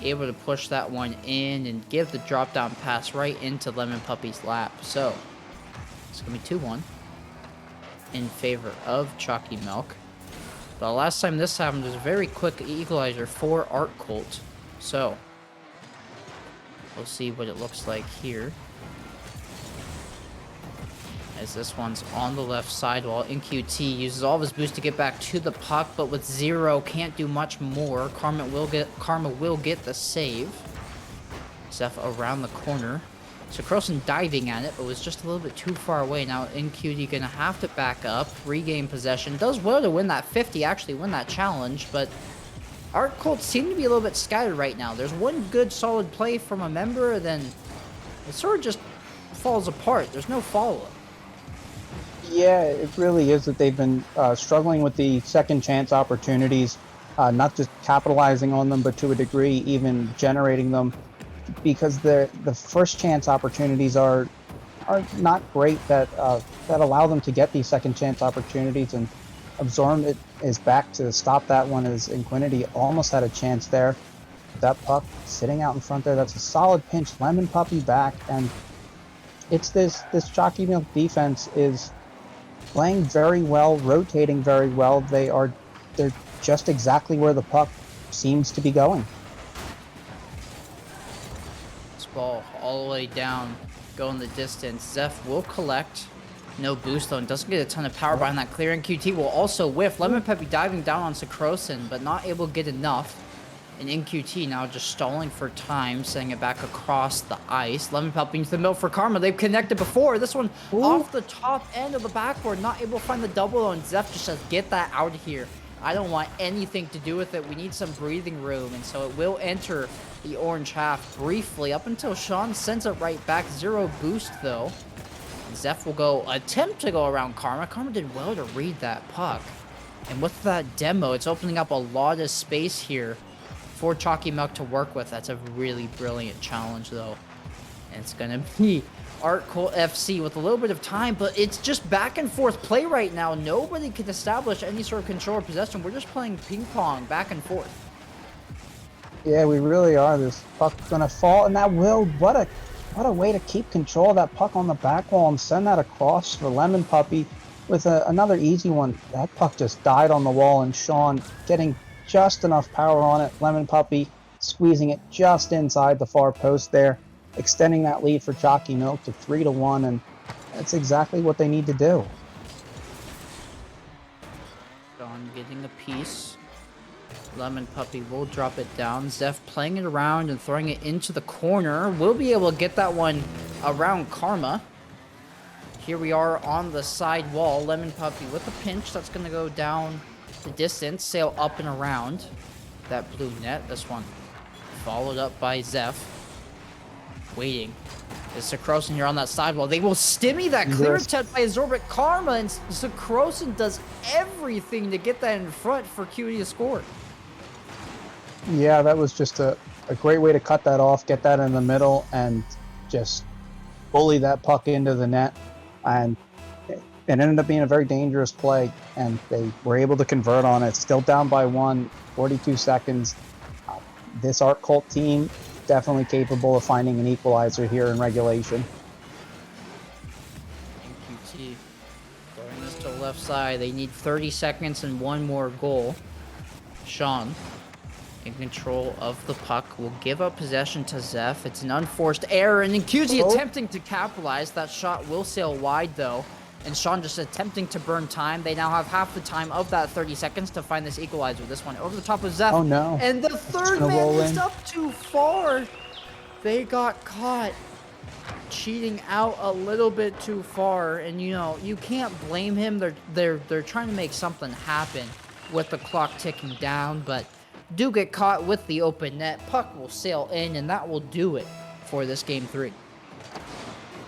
S1: Able to push that one in and give the drop down pass right into Lemon Puppy's lap. So it's going to be 2-1 in favor of Chalky Milk. But last time this happened was a very quick equalizer for Art Colt. So we'll see what it looks like here. As this one's on the left sidewall, NQT uses all of his boost to get back to the puck, but with zero, can't do much more. Karma will get the save. Zeph around the corner. Sakrosin diving at it, but was just a little bit too far away. Now NQT gonna have to back up, regain possession. Does well to win that 50, actually win that challenge, but Art Colts seem to be a little bit scattered right now. There's one good solid play from a member, then it sort of just falls apart. There's no follow-up.
S2: Yeah, it really is that they've been struggling with the second chance opportunities, not just capitalizing on them, but to a degree even generating them, because the first chance opportunities are not great that allow them to get these second chance opportunities. And Absorb is back to stop that one as Inquinity almost had a chance there. That puck sitting out in front there, that's a solid pinch. Lemon Puppy back, and it's this Chalky Milk defense is playing very well, rotating very well. They're just exactly where the puck seems to be going.
S1: This ball all the way down, going the distance. Zeph will collect. No boost though, and doesn't get a ton of power behind that clear. And QT will also whiff. Lemon Puppy diving down on Sakrosin, but not able to get enough. And NQT now just stalling for time, sending it back across the ice. Lemon Puppy into the middle for Karma. They've connected before. This one off the top end of the backboard, not able to find the double on Zeph. Just says, get that out of here. I don't want anything to do with it. We need some breathing room. And so it will enter the orange half briefly up until Sean sends it right back. Zero boost though. Zeph will go attempt to go around Karma. Karma did well to read that puck. And with that demo, it's opening up a lot of space here for Chalky Milk to work with. That's a really brilliant challenge, though. And it's going to be Art Colt FC with a little bit of time, but it's just back and forth play right now. Nobody can establish any sort of control or possession. We're just playing ping pong back and forth.
S2: Yeah, we really are. This puck's gonna fall, and that will. What a way to keep control of that puck on the back wall and send that across for Lemon Puppy with another easy one. That puck just died on the wall, and Sean getting just enough power on it. Lemon Puppy squeezing it just inside the far post there, extending that lead for Chalky Milk to 3-1, and that's exactly what they need to do.
S1: Sean getting a piece. Lemon Puppy will drop it down. Zeph playing it around and throwing it into the corner. We'll be able to get that one around Karma. Here we are on the side wall. Lemon Puppy with a pinch. That's going to go down the distance. Sail up and around that blue net. This one followed up by Zeph. Waiting. Is Sakrosin here on that sidewall? They will stimmy that clear attempt by Zorbit Karma, and Sakrosin does everything to get that in front for QD to score.
S2: Yeah, that was just a great way to cut that off, get that in the middle, and just bully that puck into the net. And it ended up being a very dangerous play, and they were able to convert on it. Still down by 1, 42 seconds. This Art Colt team definitely capable of finding an equalizer here in regulation.
S1: QT throwing this to the left side. They need 30 seconds and one more goal. Sean in control of the puck will give up possession to Zeph. It's an unforced error, and then QZ attempting to capitalize. That shot will sail wide, though, and Sean just attempting to burn time. They now have half the time of that 30 seconds to find this equalizer. This one over the top of Zeph.
S2: Oh, no.
S1: And the third man missed up too far. They got caught cheating out a little bit too far, and you know, you can't blame him. They're trying to make something happen with the clock ticking down, but do get caught with the open net. Puck will sail in, and that will do it for this game 3.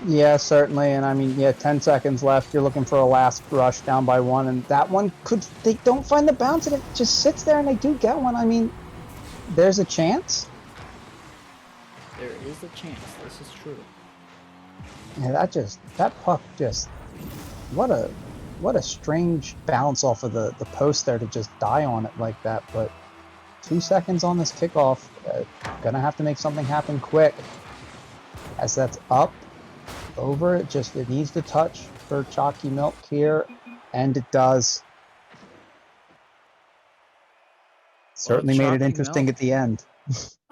S2: Yeah, certainly. And I mean, yeah, 10 seconds left. You're looking for a last rush down by 1, and that one they don't find the bounce, and it just sits there, and they do get one. I mean, there's a chance.
S1: There is a chance. This is true.
S2: Yeah, that puck just, what a strange bounce off of the post there to just die on it like that. But 2 seconds on this kickoff, gonna have to make something happen quick. As that's up, over, it needs to touch for Chalky Milk here, and it does. Certainly made it interesting at the end.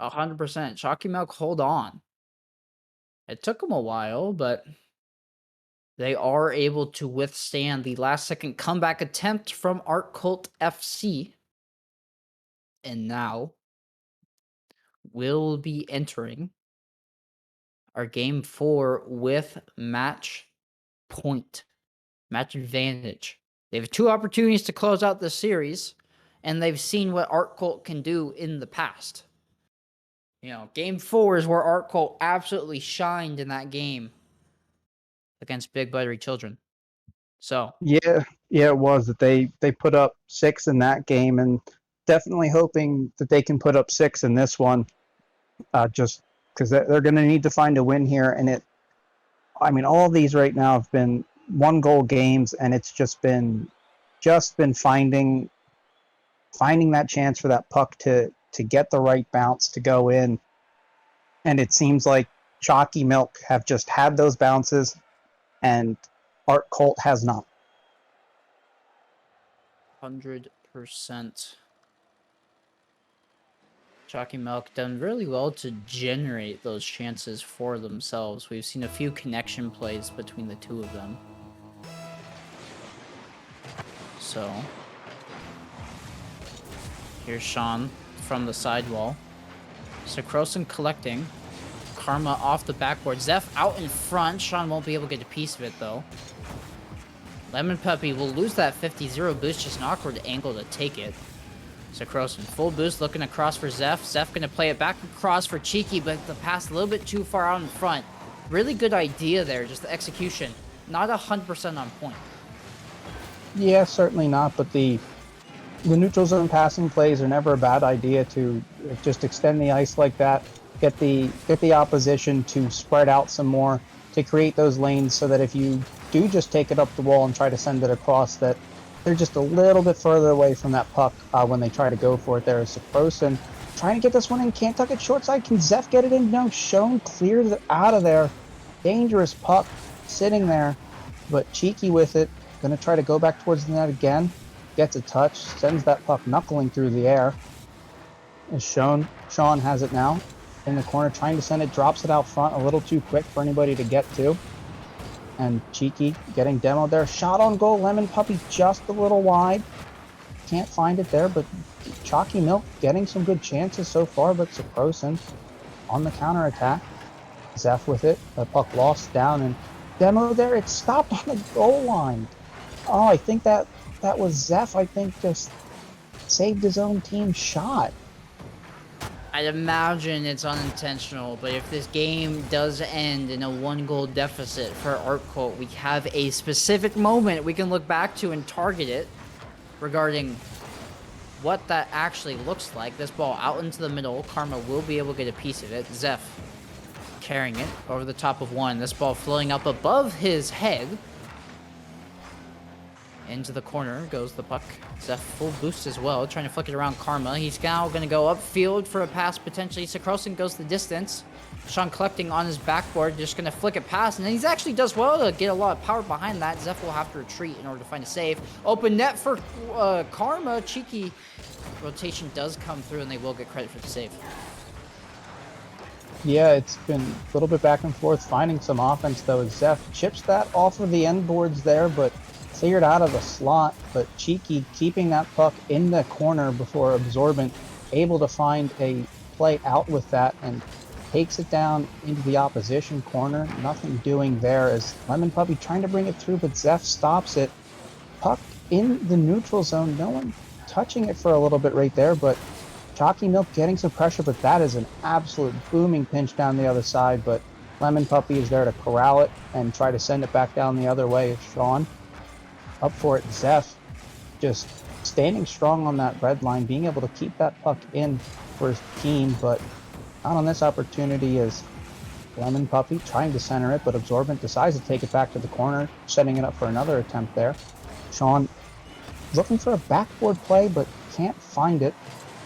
S1: 100%. Chalky Milk, hold on. It took them a while, but they are able to withstand the last-second comeback attempt from Art Colt FC. And now we'll be entering our game 4 with match point, match advantage. They have 2 opportunities to close out this series, and they've seen what Art Colt can do in the past. You know, game 4 is where Art Colt absolutely shined in that game against Big Buttery Children. So
S2: yeah, it was that they put up 6 in that game, and definitely hoping that they can put up 6 in this one. Just because they're going to need to find a win here, and I mean, all of these right now have been 1-goal games, and it's just been finding that chance for that puck to get the right bounce to go in. And it seems like Chalky Milk have just had those bounces, and Art Colt has not.
S1: 100%. Chalky Milk done really well to generate those chances for themselves. We've seen a few connection plays between the two of them. So here's Sean from the sidewall. Sakrosin collecting. Karma off the backboard. Zeph out in front. Sean won't be able to get a piece of it, though. Lemon Puppy will lose that 50-0 boost. Just an awkward angle to take it. Sakrosin full boost looking across for Zeph. Zeph going to play it back across for Cheeky, but the pass a little bit too far out in front. Really good idea there, just the execution not 100% on point.
S2: Yeah, certainly not, but the neutral zone passing plays are never a bad idea to just extend the ice like that, get the opposition to spread out some more, to create those lanes so that if you do just take it up the wall and try to send it across, that they're just a little bit further away from that puck when they try to go for it there. As Sokrosin trying to get this one in, can't tuck it short side. Can Zeph get it in? No, Schoen clears it out of there. Dangerous puck sitting there, but Cheeky with it. Going to try to go back towards the net again. Gets a touch, sends that puck knuckling through the air. As Sean has it now in the corner, trying to send it, drops it out front a little too quick for anybody to get to. And Cheeky getting demoed there. Shot on goal, Lemon Puppy just a little wide. Can't find it there, but Chalky Milk getting some good chances so far, but Sokrosin on the counterattack. Zeph with it, the puck lost down, and demo there, it stopped on the goal line. Oh, I think that was Zeph, I think, just saved his own team shot.
S1: I'd imagine it's unintentional, but if this game does end in a 1-goal deficit for Artcolt, we have a specific moment we can look back to and target it regarding what that actually looks like. This ball out into the middle. Karma will be able to get a piece of it. Zeph carrying it over the top of one. This ball floating up above his head. Into the corner goes the puck. Zeph full boost as well, trying to flick it around Karma. He's now going to go upfield for a pass potentially. Sokrosin goes the distance. Sean collecting on his backboard, just going to flick it past, and he actually does well to get a lot of power behind that. Zeph will have to retreat in order to find a save. Open net for Karma. Cheeky rotation does come through, and they will get credit for the save.
S2: Yeah, it's been a little bit back and forth, finding some offense though. As Zeph chips that off of the end boards there, but cleared out of the slot. But Cheeky keeping that puck in the corner before Absorbent, able to find a play out with that and takes it down into the opposition corner. Nothing doing there as Lemon Puppy trying to bring it through, but Zeph stops it. Puck in the neutral zone, no one touching it for a little bit right there, but Chalky Milk getting some pressure, but that is an absolute booming pinch down the other side. But Lemon Puppy is there to corral it and try to send it back down the other way. It's Sean up for it. Zeph just standing strong on that red line, being able to keep that puck in for his team, but not on this opportunity as Lemon Puppy trying to center it, but Absorbent decides to take it back to the corner, setting it up for another attempt there. Sean looking for a backboard play, but can't find it.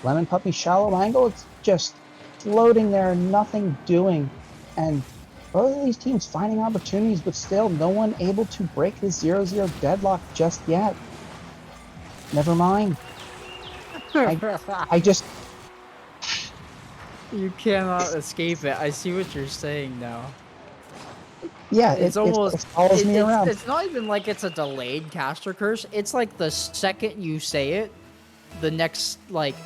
S2: Lemon Puppy shallow angle, it's just floating there, nothing doing. And both of these teams finding opportunities, but still no one able to break the 0-0 deadlock just yet. Never mind. I just...
S1: You cannot escape it. I see what you're saying now.
S2: Yeah,
S1: it's almost...
S2: it follows me around.
S1: It's not even like it's a delayed caster curse. It's like the second you say it, the next, like,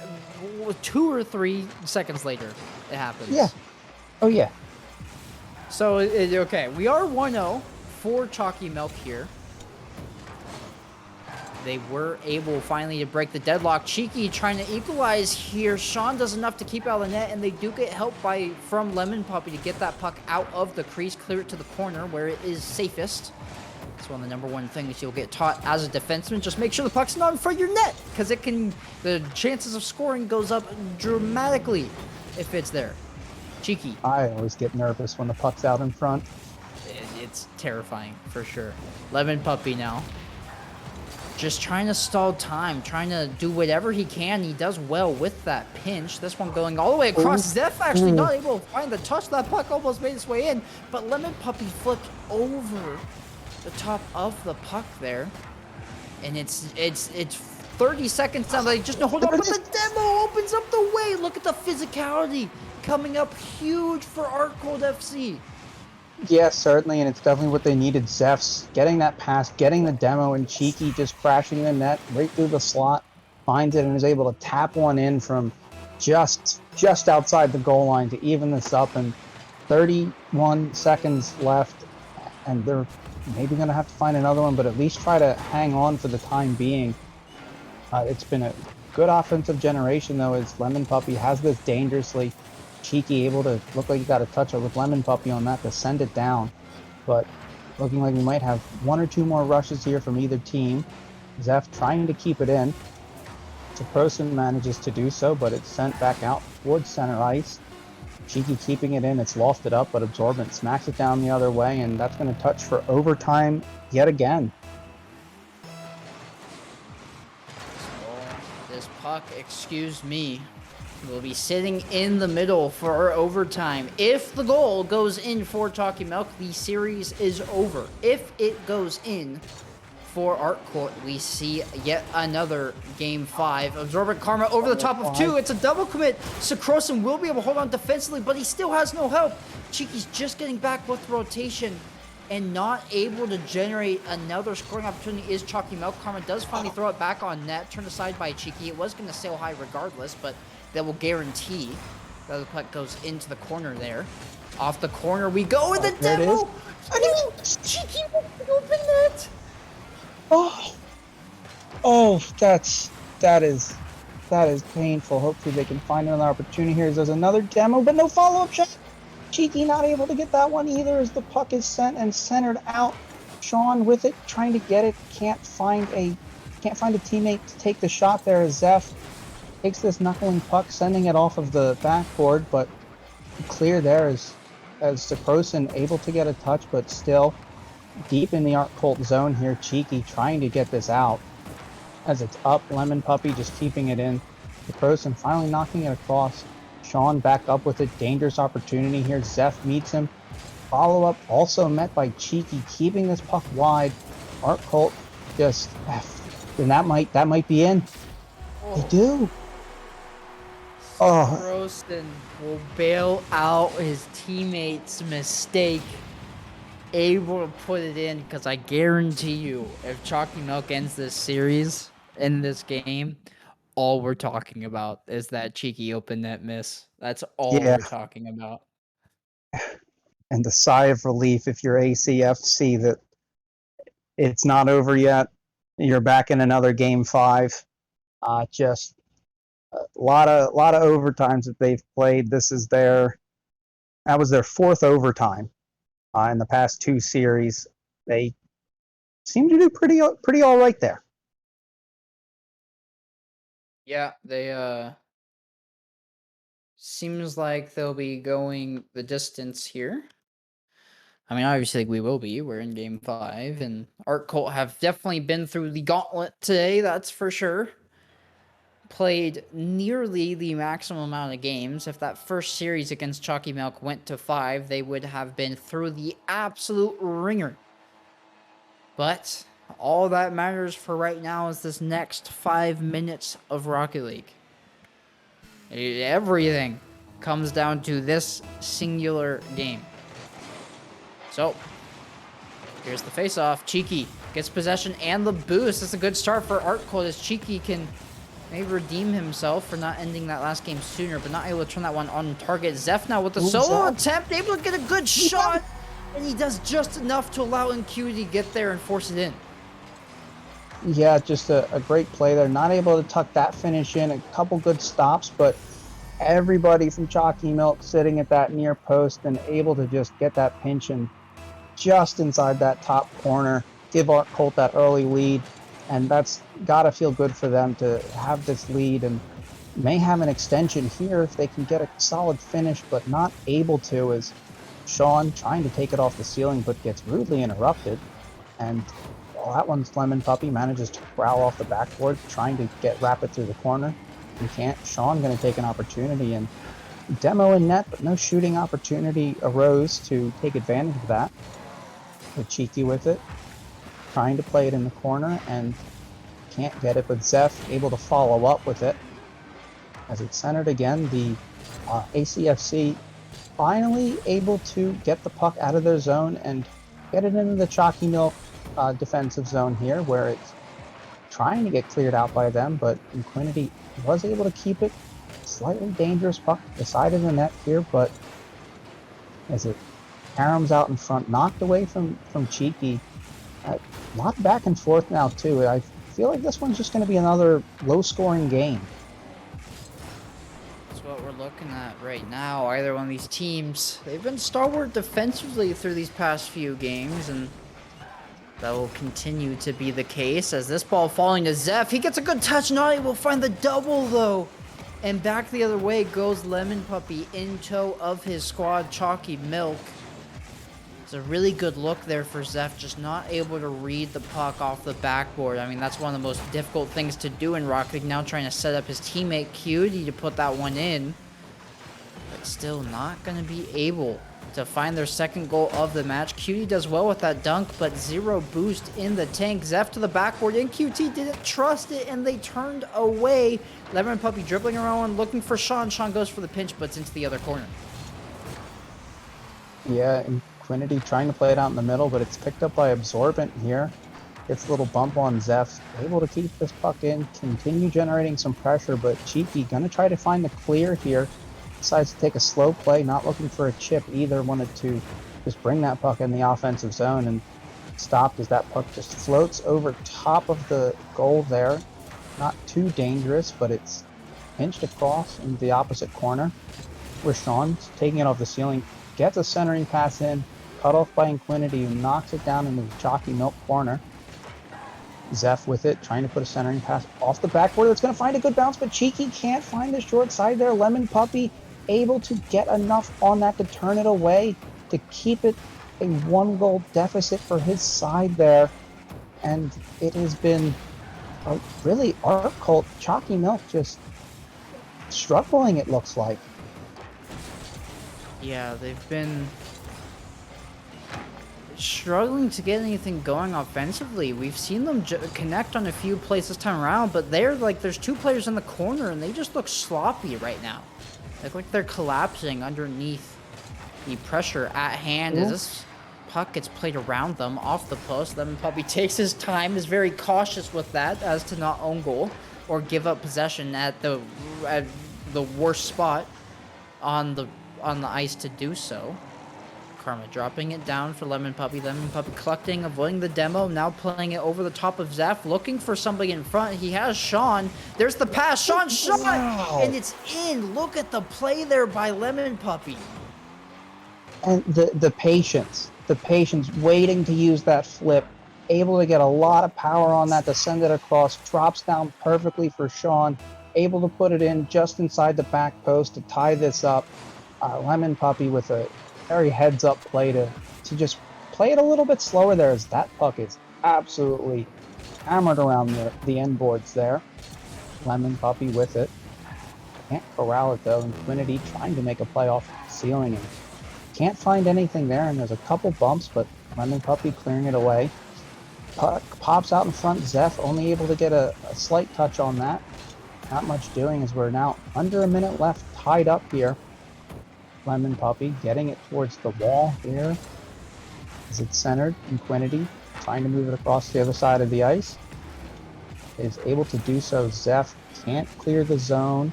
S1: 2 or 3 seconds later, it happens.
S2: Yeah. Oh, yeah.
S1: So, okay, we are 1-0 for Chalky Milk here. They were able finally to break the deadlock. Cheeky trying to equalize here. Sean does enough to keep out of the net, and they do get help from Lemon Puppy to get that puck out of the crease, clear it to the corner where it is safest. That's one of the number one things you'll get taught as a defenseman. Just make sure the puck's not in front of your net, because the chances of scoring goes up dramatically if it's there. Cheeky.
S2: I always get nervous when the puck's out in front.
S1: It's terrifying, for sure. Lemon Puppy now. Just trying to stall time, trying to do whatever he can. He does well with that pinch. This one going all the way across. Zeph actually not able to find the touch. That puck almost made its way in, but Lemon Puppy flipped over the top of the puck there. And it's 30 seconds now. They just no hold on, but the demo opens up the way. Look at the physicality coming up huge for Artcolt FC.
S2: Yes, certainly, and it's definitely what they needed. Zeph's getting that pass, getting the demo, and Cheeky just crashing the net right through the slot, finds it and is able to tap one in from just outside the goal line to even this up. And 31 seconds left, and they're maybe going to have to find another one, but at least try to hang on for the time being. It's been a good offensive generation, though, as Lemon Puppy has this dangerously. Cheeky able to look like he got a touch with Lemon Puppy on that to send it down, but Looking like we might have one or two more rushes here from either team. Zeph trying to keep it in. Saprosin manages to do so, but it's sent back out towards center ice. Cheeky keeping it in, it's lofted up, but Absorbent smacks it down the other way, and that's going to touch for overtime yet again.
S1: So this puck, excuse me, will be sitting in the middle for overtime. If the goal goes in for Chalky Milk, the series is over. If it goes in for Artcourt, we see yet another Game 5. Absorbent Karma over the top of 2. It's a double commit. Sakrosin will be able to hold on defensively, but he still has no help. Cheeky's just getting back with rotation and not able to generate another scoring opportunity is Chalky Milk. Karma does finally throw it back on net, turned aside by Cheeky. It was going to sail high regardless, but that will guarantee that the puck goes into the corner there. Off the corner we go with the demo! Cheeky open net!
S2: That is painful. Hopefully they can find another opportunity here. There's another demo, but no follow-up shot. Cheeky not able to get that one either as the puck is sent and centered out. Sean with it, trying to get it, can't find a teammate to take the shot there as Zeph takes this knuckling puck, sending it off of the backboard, but clear there as Saprosin able to get a touch, but still deep in the Artcourt zone here. Cheeky trying to get this out as it's up. Lemon Puppy just keeping it in. Saprosin finally knocking it across. Sean back up with it. Dangerous opportunity here. Zeph meets him. Follow up also met by Cheeky, keeping this puck wide. Artcourt just, and that might be in. They do.
S1: Roaston will bail out his teammate's mistake, able to put it in, because I guarantee you, if Chalky Milk ends this series in this game, all we're talking about is that Cheeky open net miss. That's all we're talking about.
S2: And the sigh of relief if you're ACFC that it's not over yet. You're back in another Game 5. Just a lot of overtimes that they've played. That was their fourth overtime in the past two series. They seem to do pretty all right there.
S1: Yeah, they seems like they'll be going the distance here. I mean, obviously we will be. We're in Game 5, and Artcourt have definitely been through the gauntlet today, that's for sure. Played nearly the maximum amount of games. If that first series against Chalky Milk went to 5, they would have been through the absolute ringer. But all that matters for right now is this next 5 minutes of Rocket League. Everything comes down to this singular game. So, here's the face-off. Cheeky gets possession and the boost. It's a good start for Artcourt as Cheeky can maybe redeem himself for not ending that last game sooner, but not able to turn that one on target. Zeph now with the solo attempt, able to get a good shot, and he does just enough to allow NQ to get there and force it in.
S2: Yeah, just a great play there. Not able to tuck that finish in. A couple good stops, but everybody from Chalky Milk sitting at that near post and able to just get that pinch and just inside that top corner, give Artcourt that early lead, and that's got to feel good for them to have this lead, and may have an extension here if they can get a solid finish, but not able to, as Sean trying to take it off the ceiling but gets rudely interrupted, and well, that one's Lemon Puppy manages to prowl off the backboard, trying to wrap it through the corner. He can't. Sean going to take an opportunity and demo in net, but no shooting opportunity arose to take advantage of that. So Cheeky with it, trying to play it in the corner and can't get it, but Zeph able to follow up with it. As it's centered again, the ACFC finally able to get the puck out of their zone and get it into the Chalky Milk defensive zone here, where it's trying to get cleared out by them, but Inquinity was able to keep it. Slightly dangerous puck to the side of the net here, but as it caroms out in front, knocked away from Cheeky. A lot back and forth now too. I feel like this one's just going to be another low-scoring game.
S1: That's what we're looking at right now. Either one of these teams, they've been stalwart defensively through these past few games, and That will continue to be the case as this ball falling to Zeph. He gets a good touch, not able to find the double though. And back the other way goes Lemon Puppy in tow of his squad, Chalky Milk. It's a really good look there for Zeph, just not able to read the puck off the backboard. I mean, that's one of the most difficult things to do in Rocket League, now trying to set up his teammate Cutie to put that one in. But still not going to be able to find their second goal of the match. Cutie does well with that dunk, but 0 boost in the tank. Zeph to the backboard, and QT didn't trust it, and they turned away. Lemon Puppy dribbling around, looking for Sean. Sean goes for the pinch, but it's into the other corner.
S2: Yeah, Infinity trying to play it out in the middle, but it's picked up by Absorbent here. Gets a little bump on Zeph, able to keep this puck in, continue generating some pressure, but Cheeky gonna try to find the clear here. Decides to take a slow play, not looking for a chip either, wanted to just bring that puck in the offensive zone, and stopped as that puck just floats over top of the goal there. Not too dangerous, but it's pinched across into the opposite corner, where Sean's taking it off the ceiling, gets a centering pass in, cut off by Inquinity, who knocks it down into the Chalky Milk corner. Zeph with it, trying to put a centering pass off the backboard. That's going to find a good bounce, but Cheeky can't find the short side there. Lemon Puppy able to get enough on that to turn it away, to keep it a 1-goal deficit for his side there. And it has been a really Art Cult, Chalky Milk just struggling, it looks like.
S1: Yeah, they've been struggling to get anything going offensively. We've seen them connect on a few plays this time around, but they're like, there's 2 players in the corner and they just look sloppy right now. They look like they're collapsing underneath the pressure at hand. As this puck gets played around them off the post, Lemon Puppy takes his time, is very cautious with that as to not own goal or give up possession at the worst spot on the ice to do so. Karma dropping it down for Lemon Puppy. Lemon Puppy collecting, avoiding the demo, now playing it over the top of Zeph, looking for somebody in front. He has Sean. There's the pass. Sean shot! Wow. And it's in. Look at the play there by Lemon Puppy.
S2: And the patience waiting to use that flip, able to get a lot of power on that to send it across, drops down perfectly for Sean, able to put it in just inside the back post to tie this up. Lemon Puppy with a very heads-up play to just play it a little bit slower there, as that puck is absolutely hammered around the end boards there. Lemon Puppy with it. Can't corral it though. Infinity trying to make a play off the ceiling and can't find anything there, and there's a couple bumps, but Lemon Puppy clearing it away. Puck pops out in front. Zeph only able to get a slight touch on that. Not much doing, as we're now under a minute left, tied up here. Lemon Puppy getting it towards the wall here as it's centered. Infinity trying to move it across the other side of the ice. Is able to do so. Zeph can't clear the zone.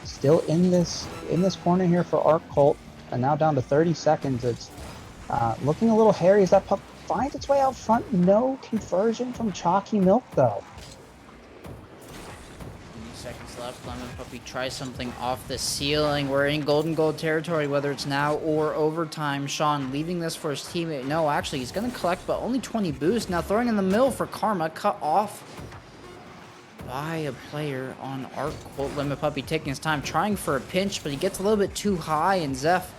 S2: Still in this corner here for Art Cult, and now down to 30 seconds. It's looking a little hairy as that puck finds its way out front. No conversion from Chalky Milk though.
S1: Seconds left. Lemon Puppy tries something off the ceiling. We're in golden goal territory, whether it's now or overtime. Sean leaving this for his teammate. No, actually, he's going to collect, but only 20 boost. Now throwing in the middle for Karma. Cut off by a player on Art Cult. Lemon Puppy taking his time, trying for a pinch, but he gets a little bit too high, and Zeph,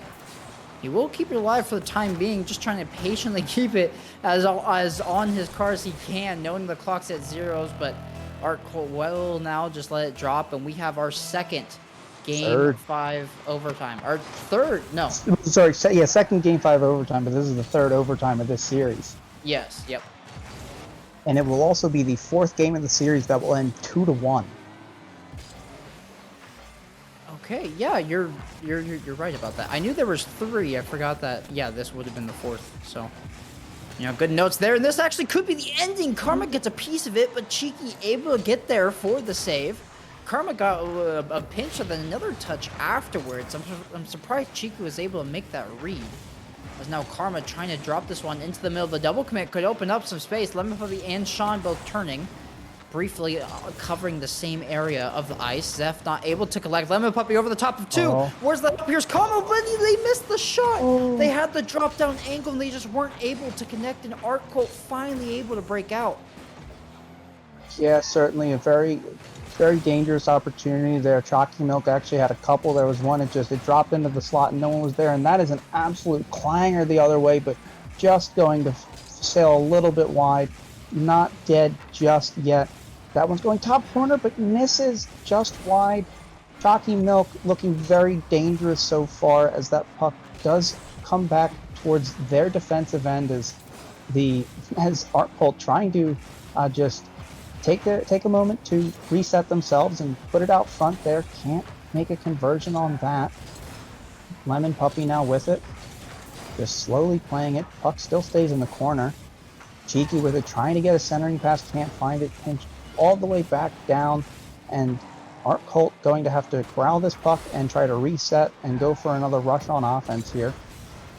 S1: he will keep it alive for the time being, just trying to patiently keep it as on his car as he can, knowing the clock's at zeros, but Art Cult will now just let it drop, and we have our second Game 5 overtime. Our third, no.
S2: Sorry, yeah, second Game 5 overtime, but this is the third overtime of this series.
S1: Yes, yep.
S2: And it will also be the 4th game of the series that will end 2-1.
S1: Okay, yeah, you're right about that. I knew there was 3. I forgot that. Yeah, this would have been the 4th. So, you know, good notes there. And this actually could be the ending. Karma gets a piece of it, but Cheeky able to get there for the save. Karma got a pinch and then another touch afterwards. I'm surprised Cheeky was able to make that read. As now Karma trying to drop this one into the middle. The double commit could open up some space. Lemon Puppy and Sean both turning. briefly covering the same area of the ice. Zeph not able to collect. Lemon Puppy over the top of 2. Where's that up here's combo, but they missed the shot. They had the drop down angle and they just weren't able to connect, and Art Colt finally able to break out.
S2: Yeah, certainly a very, very dangerous opportunity there. Chalky Milk actually had a couple. There was one, it dropped into the slot and no one was there, and that is an absolute clanger the other way, but just going to sail a little bit wide. Not dead just yet. That one's going top corner, but misses just wide. Chalky Milk looking very dangerous so far as that puck does come back towards their defensive end as Art Colt trying to just take a moment to reset themselves and put it out front there. Can't make a conversion on that. Lemon Puppy now with it. Just slowly playing it. Puck still stays in the corner. Cheeky with it, trying to get a centering pass, can't find it. Pinched all the way back down, and Art Colt going to have to corral this puck and try to reset and go for another rush on offense here.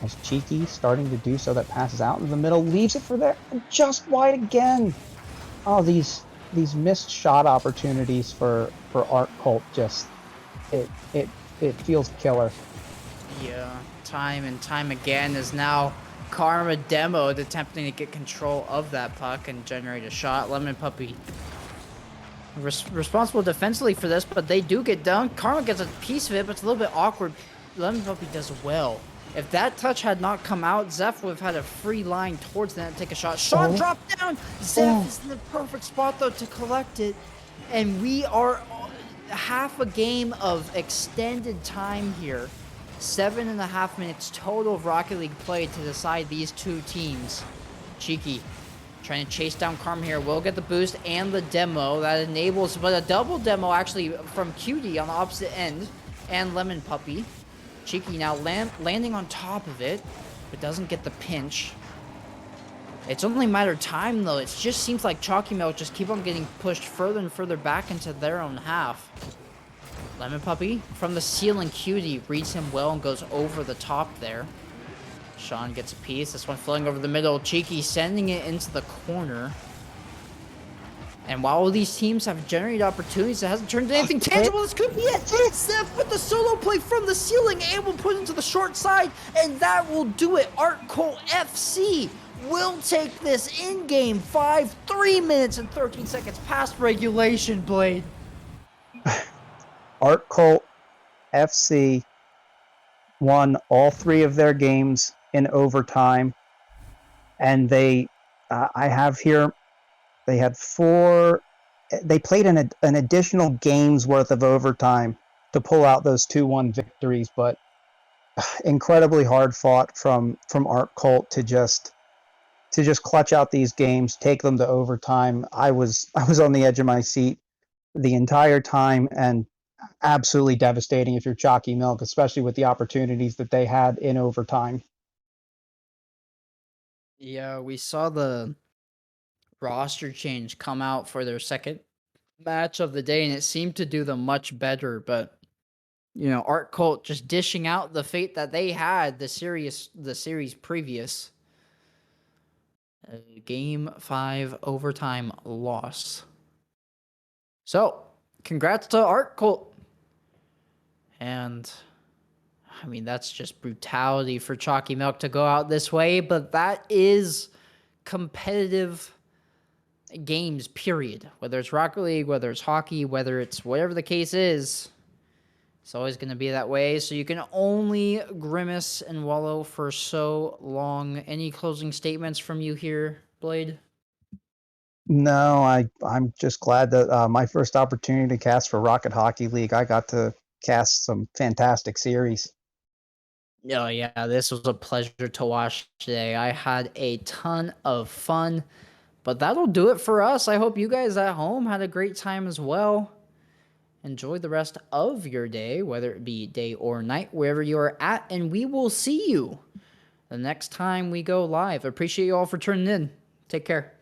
S2: As Cheeky starting to do so, that passes out in the middle, leaves it for there, and just wide again. Oh, these missed shot opportunities for Art Colt, just it feels killer.
S1: Yeah, time and time again is now Karma demoed, attempting to get control of that puck and generate a shot. Lemon Puppy responsible defensively for this, but they do get done. Karma gets a piece of it, but it's a little bit awkward. Lemon Puppy does well. If that touch had not come out, Zeph would have had a free line towards that and take a shot. Shot dropped down. Zeph is in the perfect spot, though, to collect it. And we are half a game of extended time here. 7.5 minutes total of Rocket League play to decide these two teams. Cheeky trying to chase down Karma here. Will get the boost and the demo. That enables, but a double demo actually from QD on the opposite end. And Lemon Puppy. Cheeky now landing on top of it, but doesn't get the pinch. It's only a matter of time, though. It just seems like Chalky Milk just keep on getting pushed further and further back into their own half. Lemon Puppy from the ceiling, QD reads him well and goes over the top there. Sean gets a piece. This one flowing over the middle. Cheeky sending it into the corner. And while these teams have generated opportunities, it hasn't turned into anything tangible. This could be it. Zeph with the solo play from the ceiling, able to put it into the short side, and that will do it. Art Colt FC will take this in game 5, 3 minutes and 13 seconds past regulation, Blade.
S2: Art Colt FC won all 3 of their games in overtime, and I have here, they had 4. They played an additional game's worth of overtime to pull out those 2-1 victories, but incredibly hard fought from Art Colt to just clutch out these games, take them to overtime. I was on the edge of my seat the entire time, and absolutely devastating if you're Chalky Milk, especially with the opportunities that they had in overtime.
S1: Yeah, we saw the roster change come out for their second match of the day, and it seemed to do them much better. But you know, Art Colt just dishing out the fate that they had the series previous. Game 5 overtime loss. So, congrats to Art Colt. And I mean, that's just brutality for Chalky Milk to go out this way, but that is competitive games, period. Whether it's Rocket League, whether it's hockey, whether it's whatever the case is, it's always going to be that way. So you can only grimace and wallow for so long. Any closing statements from you here, Blade?
S2: No, I'm just glad that my first opportunity to cast for Rocket Hockey League, I got to cast some fantastic series.
S1: Oh, yeah, this was a pleasure to watch today. I had a ton of fun, but that'll do it for us. I hope you guys at home had a great time as well. Enjoy the rest of your day, whether it be day or night, wherever you are at, and we will see you the next time we go live. Appreciate you all for tuning in. Take care.